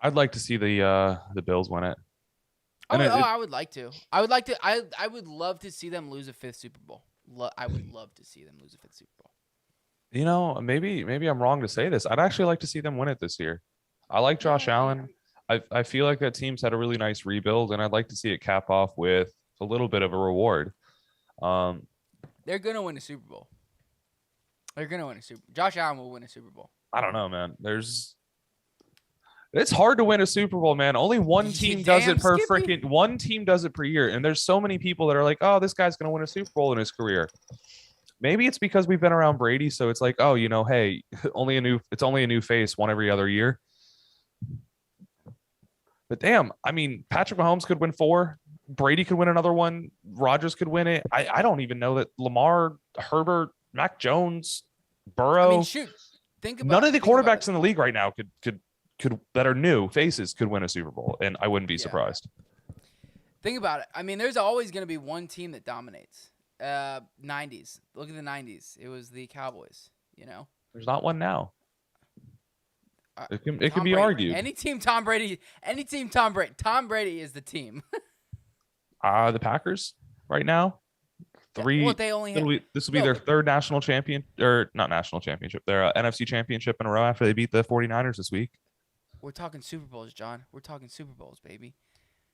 I'd like to see the Bills win it. I would like to. I would love to see them lose a 5th Super Bowl. I would love to see them lose a 5th Super Bowl. Maybe I'm wrong to say this. I'd actually like to see them win it this year. I like Josh Allen. I feel like that team's had a really nice rebuild, and I'd like to see it cap off with a little bit of a reward. They're gonna win a Super Bowl. Josh Allen will win a Super Bowl. I don't know, man. It's hard to win a Super Bowl, man. Only one team does it per one team does it per year. And there's so many people that are like, oh, this guy's going to win a Super Bowl in his career. Maybe it's because we've been around Brady. So it's like, oh, hey, it's only a new face one every other year. But damn, I mean, Patrick Mahomes could win 4. Brady could win another one. Rodgers could win it. I don't even know that Lamar, Herbert, Mac Jones, Burrow. I mean, shoot. None of the quarterbacks in the league right now could that are new faces could win a Super Bowl, and I wouldn't be surprised. Think about it. I mean, there's always going to be one team that dominates. 90s. Look at the 90s. It was the Cowboys, There's not one now. It can be argued. Any team Tom Brady is the team. The Packers right now. 3. Well, they only this will be their 3rd national champion, or not national championship. Their NFC championship in a row after they beat the 49ers this week. We're talking Super Bowls, John. We're talking Super Bowls, baby.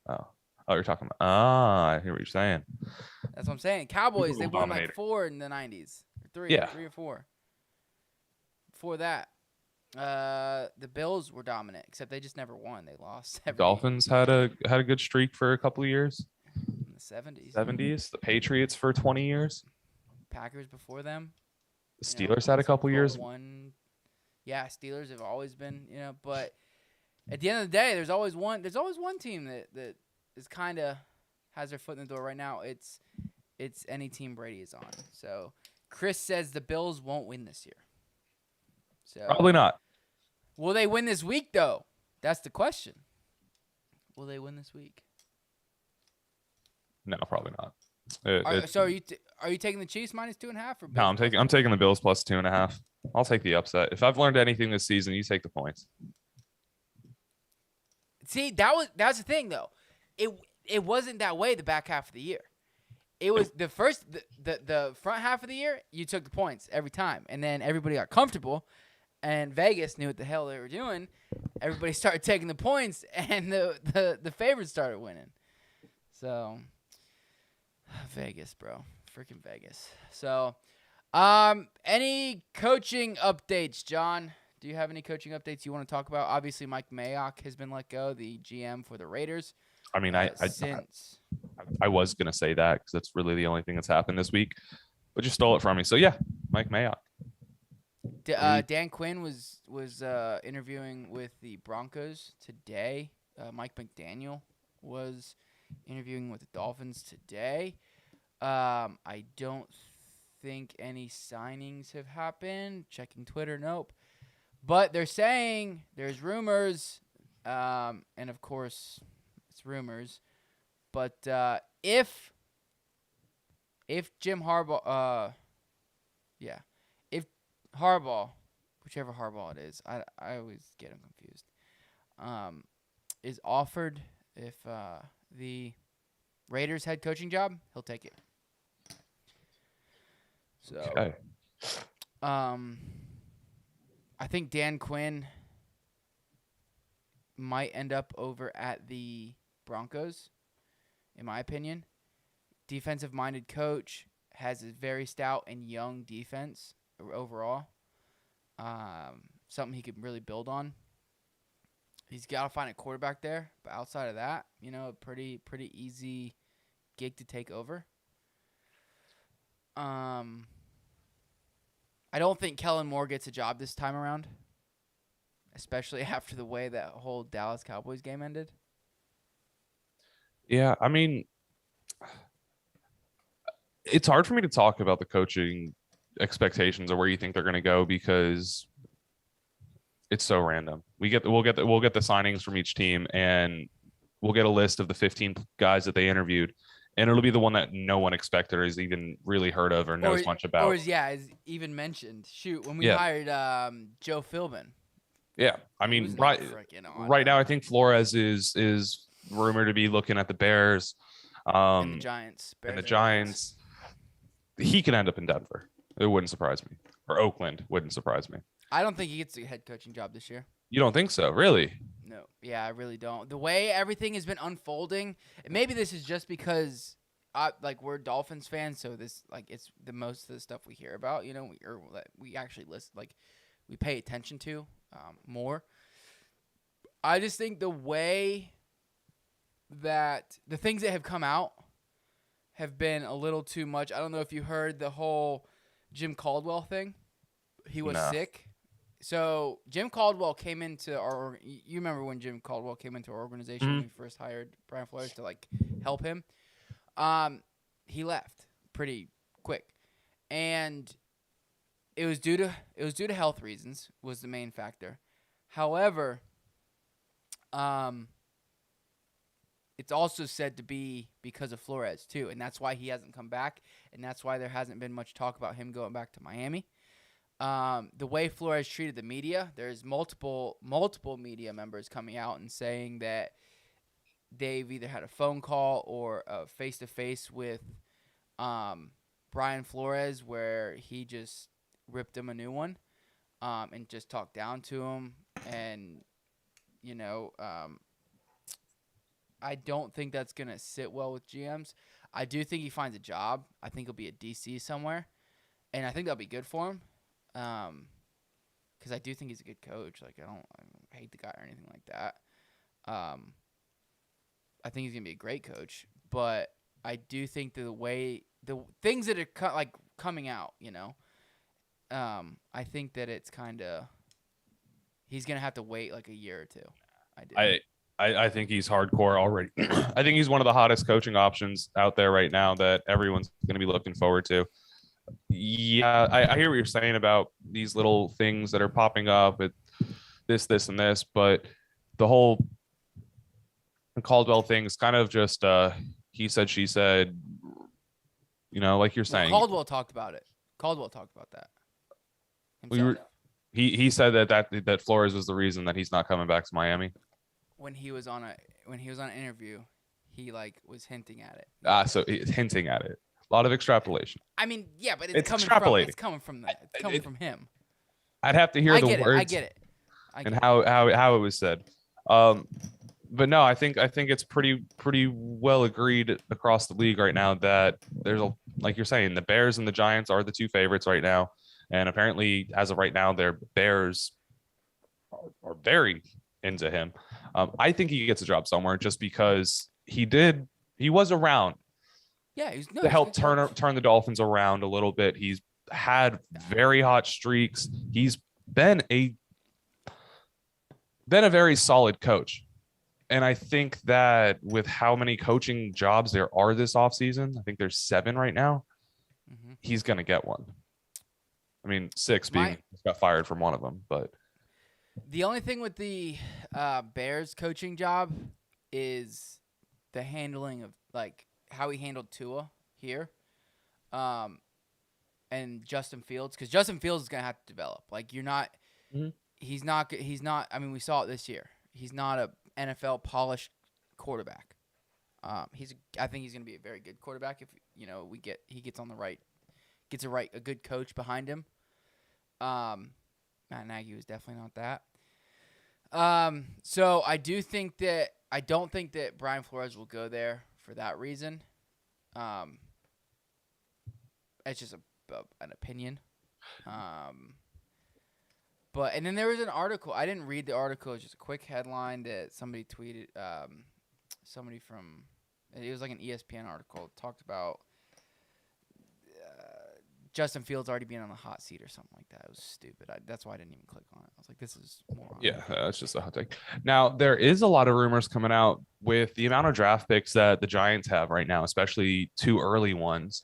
Oh, you're talking about. I hear what you're saying. That's what I'm saying. Cowboys, they won like 4 in the 90s. 3 or 4. Before that, the Bills were dominant, except they just never won. They lost. Dolphins had a good streak for a couple of years. In the 70s. 70s. The Patriots for 20 years. Packers before them. The Steelers had a couple years. Yeah, Steelers have always been, but at the end of the day, there's always one team that is kind of has their foot in the door right now. It's any team Brady is on. So Chris says the Bills won't win this year. So probably not. Will they win this week though? That's the question. Will they win this week? No, probably not. So are you taking the Chiefs -2.5 or? No, I'm taking the Bills +2.5. I'll take the upset. If I've learned anything this season, you take the points. See, that's the thing though. It wasn't that way the back half of the year. it was the front half of the year, you took the points every time, and then everybody got comfortable, and Vegas knew what the hell they were doing. Everybody started taking the points, and the favorites started winning. So, Vegas, bro. Freaking Vegas. So, any coaching updates, John? Do you have any coaching updates you want to talk about? Obviously, Mike Mayock has been let go, the GM for the Raiders. I mean, I was going to say that because that's really the only thing that's happened this week, but you stole it from me. So, yeah, Mike Mayock. Dan Quinn was interviewing with the Broncos today. Mike McDaniel was interviewing with the Dolphins today. I don't think any signings have happened. Checking Twitter, nope. But they're saying there's rumors, and of course it's rumors. But if Jim Harbaugh, if Harbaugh, whichever Harbaugh it is, I always get him confused, is offered if the Raiders head coaching job, he'll take it. So, okay. I think Dan Quinn might end up over at the Broncos, in my opinion. Defensive-minded coach, has a very stout and young defense overall. Something he could really build on. He's got to find a quarterback there, but outside of that, a pretty easy gig to take over. I don't think Kellen Moore gets a job this time around, especially after the way that whole Dallas Cowboys game ended. Yeah, I mean, it's hard for me to talk about the coaching expectations or where you think they're going to go because it's so random. We'll get the signings from each team, and we'll get a list of the 15 guys that they interviewed, and it'll be the one that no one expected or has even really heard of or knows much about. Or is even mentioned. Shoot, when we hired Joe Philbin. Yeah, I mean, right now I think Flores is rumored to be looking at the Bears, and the Giants. And the Giants. He could end up in Denver. It wouldn't surprise me. Or Oakland wouldn't surprise me. I don't think he gets a head coaching job this year. You don't think so? Really? No. Yeah, I really don't. The way everything has been unfolding, and maybe this is just because we're Dolphins fans, so this it's the most of the stuff we hear about, we actually we pay attention to more. I just think the way that the things that have come out have been a little too much. I don't know if you heard the whole Jim Caldwell thing. He was sick. So Jim Caldwell came into you remember when Jim Caldwell came into our organization when we first hired Brian Flores to help him? He left pretty quick. And it was due to health reasons was the main factor. However, it's also said to be because of Flores too, and that's why he hasn't come back, and that's why there hasn't been much talk about him going back to Miami. The way Flores treated the media, there's multiple media members coming out and saying that they've either had a phone call or a face-to-face with Brian Flores where he just ripped him a new one and just talked down to him. And, I don't think that's going to sit well with GMs. I do think he finds a job. I think he'll be at DC somewhere, and I think that'll be good for him. Because I do think he's a good coach. I don't hate the guy or anything like that. I think he's gonna be a great coach, but I do think the things that are coming out, I think that it's kind of he's gonna have to wait a year or two. I think he's hardcore already. I think he's one of the hottest coaching options out there right now that everyone's gonna be looking forward to. Yeah, I hear what you're saying about these little things that are popping up with this, and this, but the whole Caldwell thing is kind of just he said, she said, like you're saying. Caldwell talked about it. Caldwell talked about that himself. He said that Flores was the reason that he's not coming back to Miami. When he was on an interview, he was hinting at it. So he's hinting at it. A lot of extrapolation. I mean, yeah, but It's coming extrapolating. It's coming from him. I'd have to hear I the get words it. I get it. and how it was said. But no, I think it's pretty well agreed across the league right now that there's a, like you're saying, the Bears and the Giants are the two favorites right now, and apparently as of right now, their Bears are very into him. I think he gets a job somewhere just because he was around. Yeah, to help turn the Dolphins around a little bit. He's had very hot streaks. He's been a very solid coach. And I think that with how many coaching jobs there are this offseason, I think there's 7 right now, he's going to get one. I mean, 6 being got fired from one of them. But the only thing with the Bears coaching job is the handling of, like, how he handled Tua here and Justin Fields. Because Justin Fields is going to have to develop. Like, you're not he's not – I mean, we saw it this year. He's not a NFL polished quarterback. I think he's going to be a very good quarterback if he gets on the right, a good coach behind him. Matt Nagy was definitely not that. So I don't think that Brian Flores will go there for that reason. It's just an opinion. And then there was an article. I didn't read the article. It's just a quick headline that somebody tweeted. It was like an ESPN article. It talked about Justin Fields already being on the hot seat or something like that. It was stupid. That's why I didn't even click on it. I was like, this is moron. Yeah, that's just a hot take. Now, there is a lot of rumors coming out with the amount of draft picks that the Giants have right now, especially 2 early ones.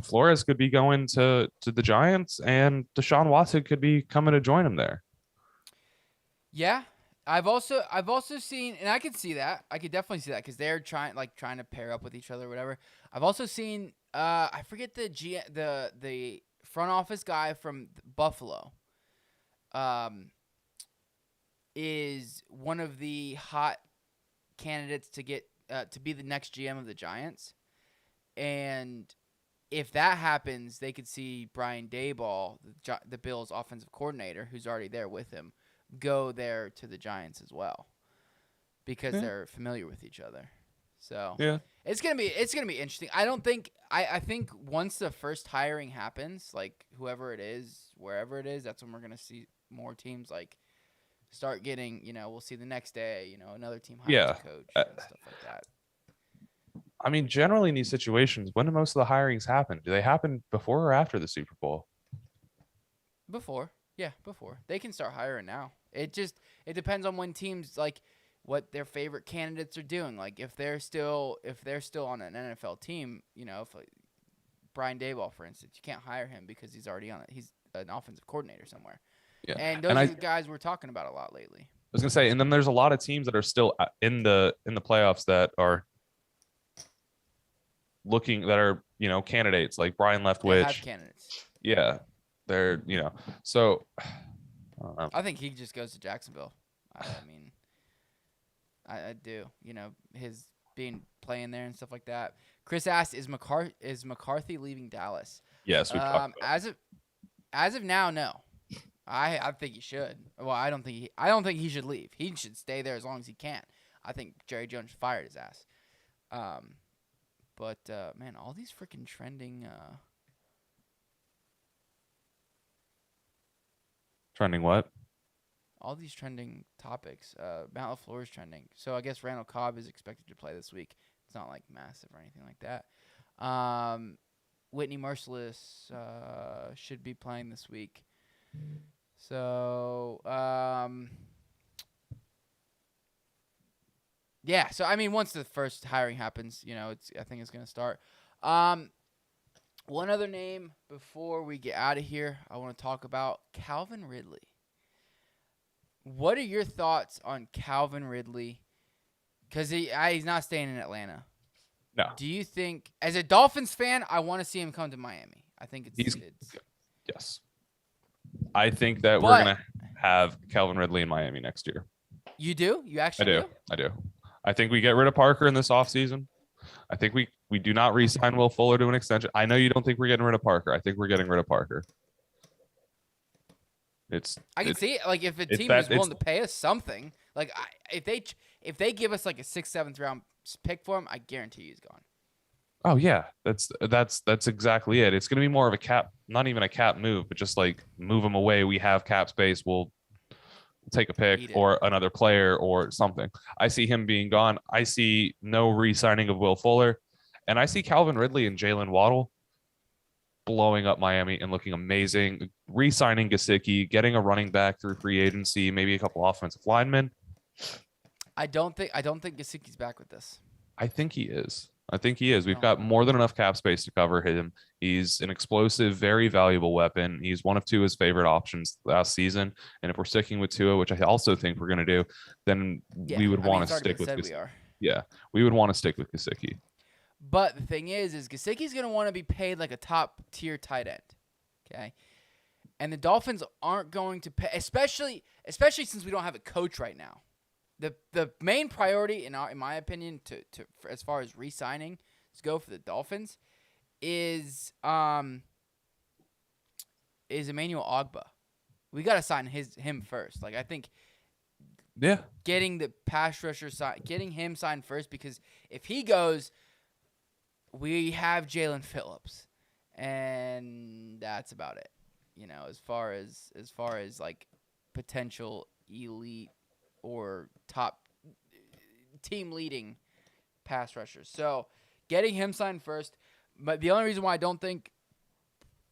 Flores could be going to the Giants, and Deshaun Watson could be coming to join him there. Yeah, I've also seen, and I could see that. I could definitely see that because they're trying to pair up with each other or whatever. I've also seen I forget the front office guy from Buffalo. Is one of the hot candidates to get to be the next GM of the Giants, and if that happens, they could see Brian Daboll, the Bills' offensive coordinator, who's already there with him, go there to the Giants as well, because they're familiar with each other. So it's gonna be interesting. I think once the first hiring happens, like whoever it is, wherever it is, that's when we're gonna see more teams like start getting. We'll see the next day. Another team hires a coach and stuff like that. I mean, generally in these situations, when do most of the hirings happen? Do they happen before or after the Super Bowl? Before. Yeah, before. They can start hiring now. It depends on when teams, like, what their favorite candidates are doing. Like, if they're still on an NFL team, if like Brian Daboll, for instance, you can't hire him because he's already on it. He's an offensive coordinator somewhere. Yeah. And those are the guys we're talking about a lot lately. I was gonna say, and then there's a lot of teams that are still in the playoffs that are candidates, like Brian Leftwich. Have candidates. Yeah, they're so I don't know. I think he just goes to Jacksonville. I mean, I do. His playing there and stuff like that. Chris asked, "Is McCarthy leaving Dallas?" Yes, we talked about it. As of now, no. I think he should. Well, I don't think he should leave. He should stay there as long as he can. I think Jerry Jones fired his ass. But man, all these freaking trending. Trending what? All these trending topics. Matt LaFleur is trending. So I guess Randall Cobb is expected to play this week. It's not like massive or anything like that. Whitney Merciless should be playing this week. So yeah. So I mean, once the first hiring happens, I think it's gonna start. One other name before we get out of here, I want to talk about Calvin Ridley. What are your thoughts on Calvin Ridley? Because he's not staying in Atlanta. No. Do you think, as a Dolphins fan, I want to see him come to Miami? I think it's yes. I think that we're gonna have Calvin Ridley in Miami next year. You do? You actually do? I do. I think we get rid of Parker in this offseason. I think we we do not re-sign Will Fuller to an extension. I know you don't think we're getting rid of Parker. I think we're getting rid of Parker. I can see it. Like if a team is willing to pay us something, like if they give us like a 6th, 7th round pick for him, I guarantee he's gone. Oh yeah, that's exactly it. It's going to be more of a cap, not even a cap move, but just like move him away. We have cap space. We'll take a pick or another player or something. I see him being gone. I see no re-signing of Will Fuller, and I see Calvin Ridley and Jalen Waddle blowing up Miami and looking amazing. Re-signing Gesicki, getting a running back through free agency, maybe a couple offensive linemen. I don't think Gesicki's back with this. I think he is. We've got more than enough cap space to cover him. He's an explosive, very valuable weapon. He's one of Tua's favorite options last season. And if we're sticking with Tua, which I also think we're going to do, then we would want to stick with Gesicki. Yeah, we would want to stick with Gesicki. But the thing is Gesicki's going to want to be paid like a top-tier tight end, okay? And the Dolphins aren't going to pay, especially since we don't have a coach right now. The main priority, in my opinion, to for as far as re-signing go for the Dolphins, is Emmanuel Ogbah. We got to sign him first. Like I think, getting the pass rusher getting him signed first, because if he goes, we have Jalen Phillips, and that's about it. You know, as far as like potential elite or top team leading pass rushers. So getting him signed first. But the only reason why I don't think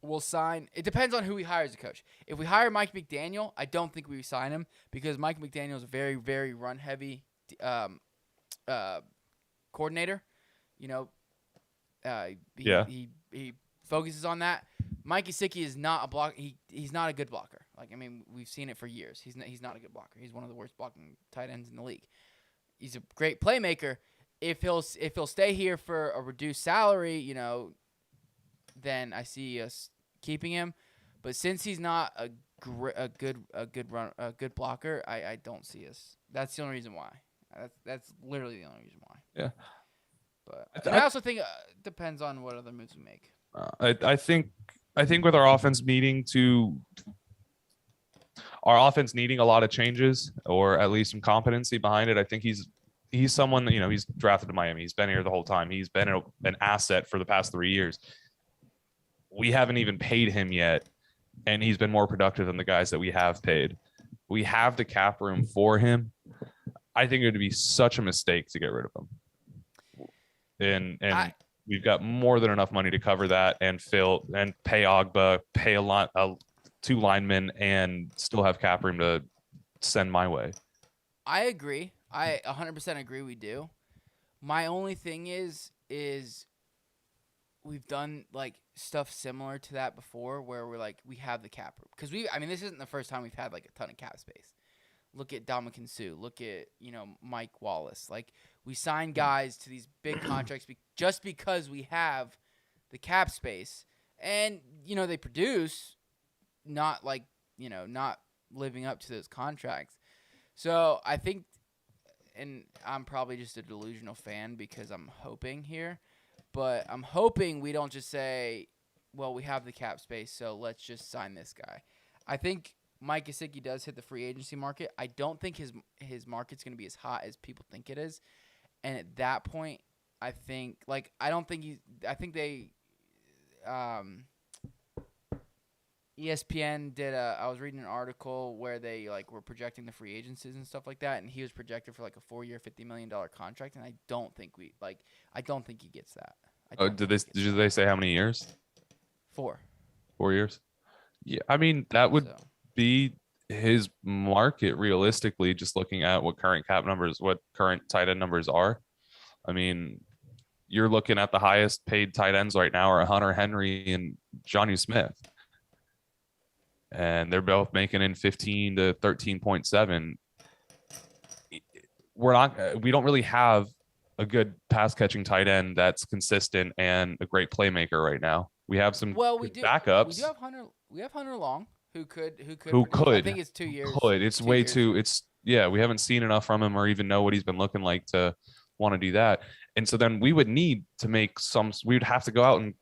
we'll sign, it depends on who we hire as a coach. If we hire Mike McDaniel, I don't think we sign him, because Mike McDaniel is a very, very run heavy coordinator. You know, he focuses on that. Mike Gesicki is not a block. He's not a good blocker. Like, I mean, we've seen it for years. He's not a good blocker. He's one of the worst blocking tight ends in the league. He's a great playmaker. If he'll stay here for a reduced salary, you know, then I see us keeping him. But since he's not a good blocker, I don't see us. That's the only reason why. That's literally the only reason why. Yeah. But I also think it depends on what other moves we make. I think with our offense needing a lot of changes, or at least some competency behind it, I think he's someone that, you know, he's drafted to Miami. He's been here the whole time. He's been an asset for the past 3 years. We haven't even paid him yet, and he's been more productive than the guys that we have paid. We have the cap room for him. I think it would be such a mistake to get rid of him. And we've got more than enough money to cover that and fill and pay Ogbah, pay two linemen, and still have cap room to send my way. I agree. I 100% agree we do. My only thing is we've done like stuff similar to that before, where we're like, we have the cap room. Because this isn't the first time we've had like a ton of cap space. Look at Dominican Sue. Look at, you know, Mike Wallace. Like, we sign guys to these big contracts just because we have the cap space. And, you know, they produce, not like, you know, not living up to those contracts. So I think, and I'm probably just a delusional fan because I'm hoping here, but I'm hoping we don't just say, well, we have the cap space, so let's just sign this guy. I think Mike Gesicki does hit the free agency market. I don't think his market's going to be as hot as people think it is. And at that point, I think ESPN did I was reading an article where they like were projecting the free agencies and stuff like that, and he was projected for like a 4-year, $50 million contract, and I don't think he gets that. Did they say how many years? 4. 4 years? Yeah, I mean, that would be his market realistically, just looking at what current tight end numbers are. I mean, you're looking at the highest paid tight ends right now are Hunter Henry and Jonnu Smith. And they're both making in 15 to 13.7. We don't really have a good pass catching tight end that's consistent and a great playmaker right now. We have some backups. We have Hunter Long who could. I think it's 2 years. We haven't seen enough from him or even know what he's been looking like to want to do that. And so then we would need to make we would have to go out and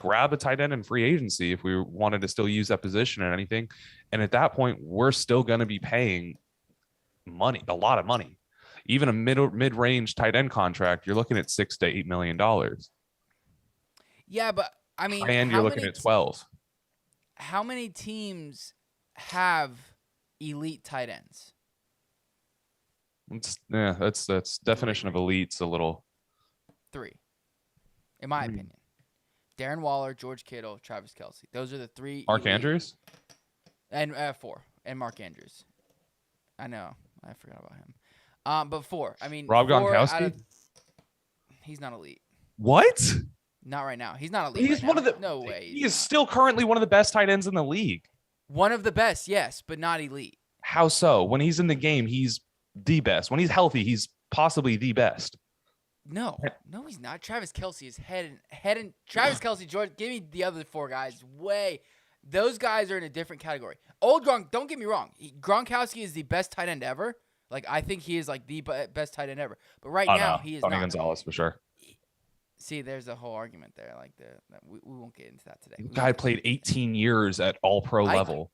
grab a tight end in free agency if we wanted to still use that position or anything. And at that point, we're still going to be paying money, a lot of money. Even a mid-range tight end contract, you're looking at $6 to $8 million. Yeah, but I mean, and you're looking at 12. How many teams have elite tight ends? That's definition of elite's a little. 3, in my opinion. Darren Waller, George Kittle, Travis Kelce. Those are the 3. Mark Andrews? And 4. And Mark Andrews. I know. I forgot about him. But 4. I mean, Rob Gronkowski? He's not elite. What? Not right now. He's not elite. He's right one now. of the. No way. He is still currently one of the best tight ends in the league. One of the best, yes, but not elite. How so? When he's in the game, he's the best. When he's healthy, he's possibly the best. No, he's not. Travis Kelce is head and Travis Kelce, George. Give me the other 4 guys. Those guys are in a different category. Old Gronk. Don't get me wrong. Gronkowski is the best tight end ever. Like, I think he is like the best tight end ever. But now he is Tony not. Gonzalez for sure. See, there's a whole argument there. Like we won't get into that today. Guy played 18 years at all pro level.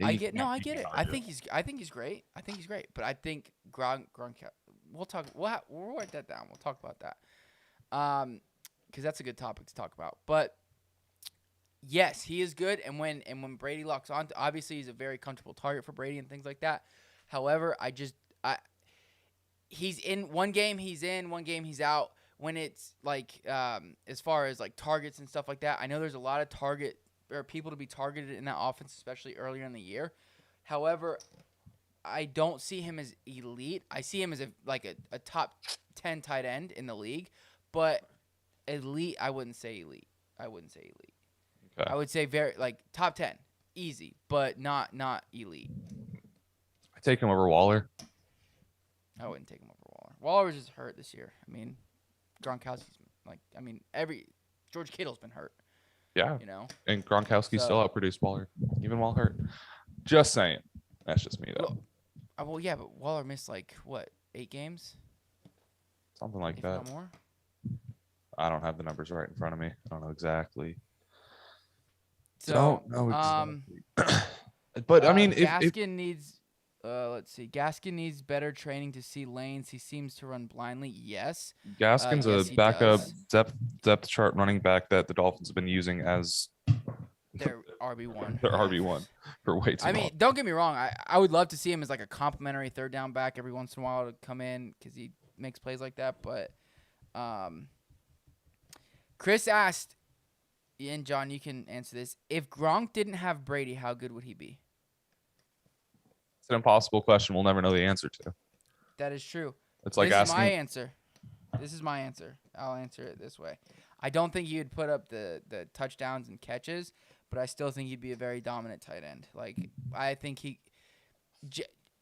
I get it. I think he's great. But I think Gronk. We'll talk. We'll write that down. We'll talk about that. Because that's a good topic to talk about. But yes, he is good. And when Brady locks on, obviously he's a very comfortable target for Brady and things like that. However, he's in one game. He's in one game. He's out. When it's like as far as like targets and stuff like that, I know there's a lot of people to be targeted in that offense, especially earlier in the year. However, I don't see him as elite. I see him as a top 10 tight end in the league, but elite, I wouldn't say elite. Okay. I would say very top 10, easy, but not elite. I take him over Waller. I wouldn't take him over Waller. Waller was just hurt this year. I mean, Gronkowski's George Kittle's been hurt. Yeah. And Gronkowski still outproduced Waller, even while hurt. Just saying. That's just me, though. Well, yeah, but Waller missed 8 games? Something like that. Not more? I don't have the numbers right in front of me. I don't know exactly. So, but I mean, Gaskin needs. Let's see. Gaskin needs better training to see lanes. He seems to run blindly. Yes. Gaskin's a backup depth chart running back that the Dolphins have been using as their RB1. Their RB1 for way too long. I mean, don't get me wrong. I would love to see him as a complimentary third down back every once in a while to come in because he makes plays like that. But Chris asked, and John, you can answer this. If Gronk didn't have Brady, how good would he be? It's an impossible question we'll never know the answer to. That is true. It's like this asking. This is my answer. I'll answer it this way. I don't think he would put up the touchdowns and catches, but I still think he'd be a very dominant tight end. I think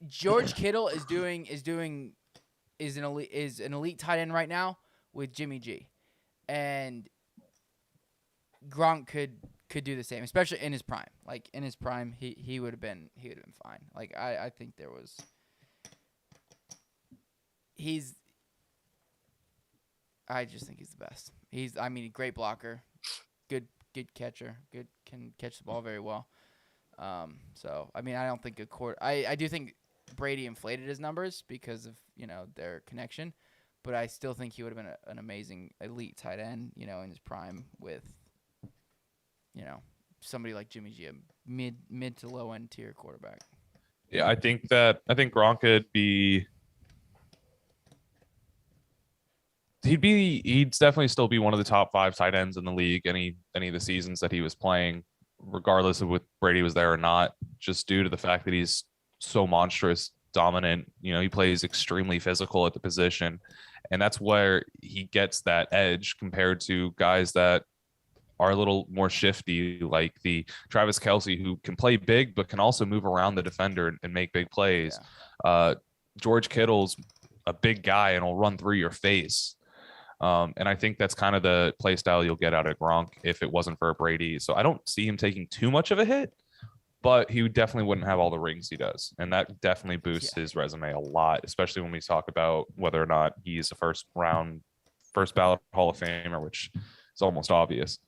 George Kittle is an elite tight end right now with Jimmy G, and Gronk could do the same, especially in his prime. In his prime, he would have been fine. I think there was. I just think he's the best. Great blocker, good catcher, can catch the ball very well. I don't think I do think Brady inflated his numbers because of their connection, but I still think he would have been an amazing elite tight end, in his prime with. Somebody like Jimmy G, a mid to low end tier quarterback. Yeah, I think Gronk could be. He'd definitely still be one of the top 5 tight ends in the league any of the seasons that he was playing, regardless of if Brady was there or not, just due to the fact that he's so monstrous, dominant. He plays extremely physical at the position, and that's where he gets that edge compared to guys that are a little more shifty, like the Travis Kelce, who can play big but can also move around the defender and make big plays. Yeah. George Kittle's a big guy and will run through your face. And I think that's kind of the play style you'll get out of Gronk if it wasn't for Brady. So I don't see him taking too much of a hit, but he definitely wouldn't have all the rings he does. And that definitely boosts his resume a lot, especially when we talk about whether or not he's a first ballot Hall of Famer, which is almost obvious.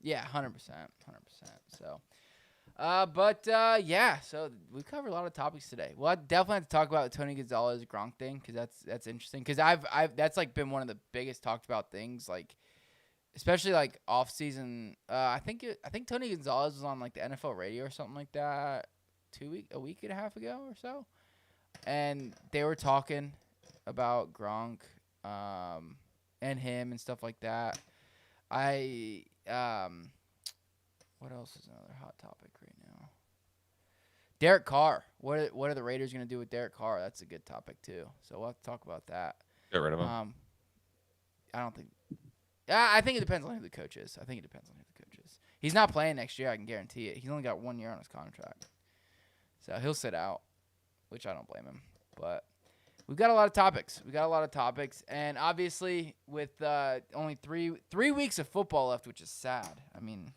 Yeah, 100%. So, so we covered a lot of topics today. Well, I definitely have to talk about the Tony Gonzalez Gronk thing because that's interesting. Because I've that's like been one of the biggest talked about things, like especially like off season. I think Tony Gonzalez was on like the NFL radio or something like that a week and a half ago or so, and they were talking about Gronk, and him and stuff like that. What else is another hot topic right now? Derek Carr. What are the Raiders going to do with Derek Carr? That's a good topic too. So we'll have to talk about that. Get rid of him. I don't think. I think it depends on who the coach is. He's not playing next year. I can guarantee it. He's only got 1 year on his contract, so he'll sit out, which I don't blame him. But we've got a lot of topics. And obviously with only three weeks of football left, which is sad. I mean,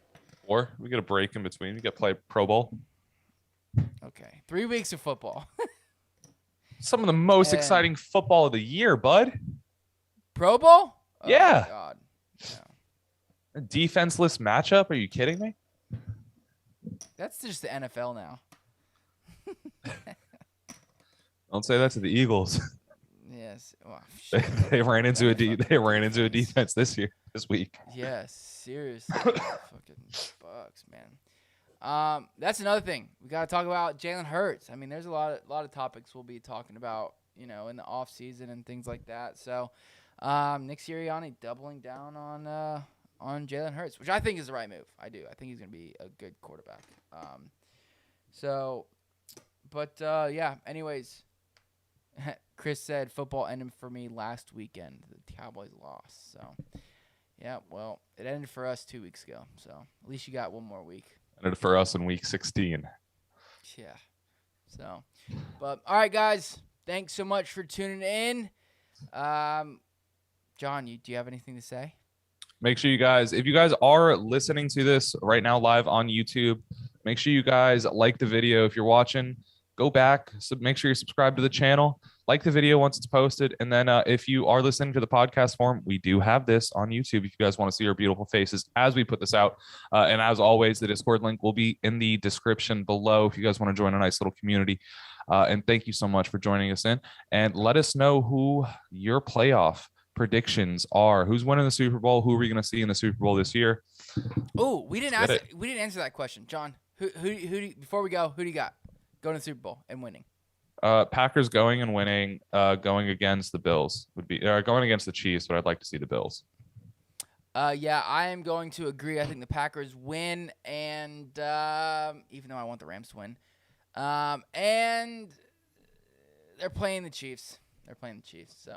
or we get a break in between. We get to play Pro Bowl. Okay, 3 weeks of football. Some of the most exciting football of the year, bud. Pro Bowl? Yeah. Oh my God. Yeah. A defenseless matchup? Are you kidding me? That's just the NFL now. Don't say that to the Eagles. Yes. Well, they ran into a defense this week. Yes, seriously. Fucking Bucks, man. That's another thing. We got to talk about Jalen Hurts. I mean, there's a lot of topics we'll be talking about, in the off season and things like that. So, Nick Sirianni doubling down on Jalen Hurts, which I think is the right move. I do. I think he's going to be a good quarterback. Anyways, Chris said football ended for me last weekend. The Cowboys lost. So, yeah, well, it ended for us 2 weeks ago. So, at least you got one more week. Ended for us in week 16. Yeah. So, but all right, guys, thanks so much for tuning in. John, do you have anything to say? Make sure you guys, if you guys are listening to this right now live on YouTube, make sure you guys like the video. If you're watching, go back. So make sure you're subscribed to the channel. Like the video once it's posted. And then if you are listening to the podcast form, we do have this on YouTube if you guys want to see our beautiful faces as we put this out. And as always, the Discord link will be in the description below if you guys want to join a nice little community. And thank you so much for joining us in. And let us know who your playoff predictions are. Who's winning the Super Bowl? Who are we going to see in the Super Bowl this year? Oh, we didn't answer that question, John. Who before we go? Who do you got going to the Super Bowl and winning? Packers going and winning. Going against the Bills would be going against the Chiefs, but I'd like to see the Bills. Yeah, I am going to agree. I think the Packers win, and even though I want the Rams to win, and they're playing the Chiefs. So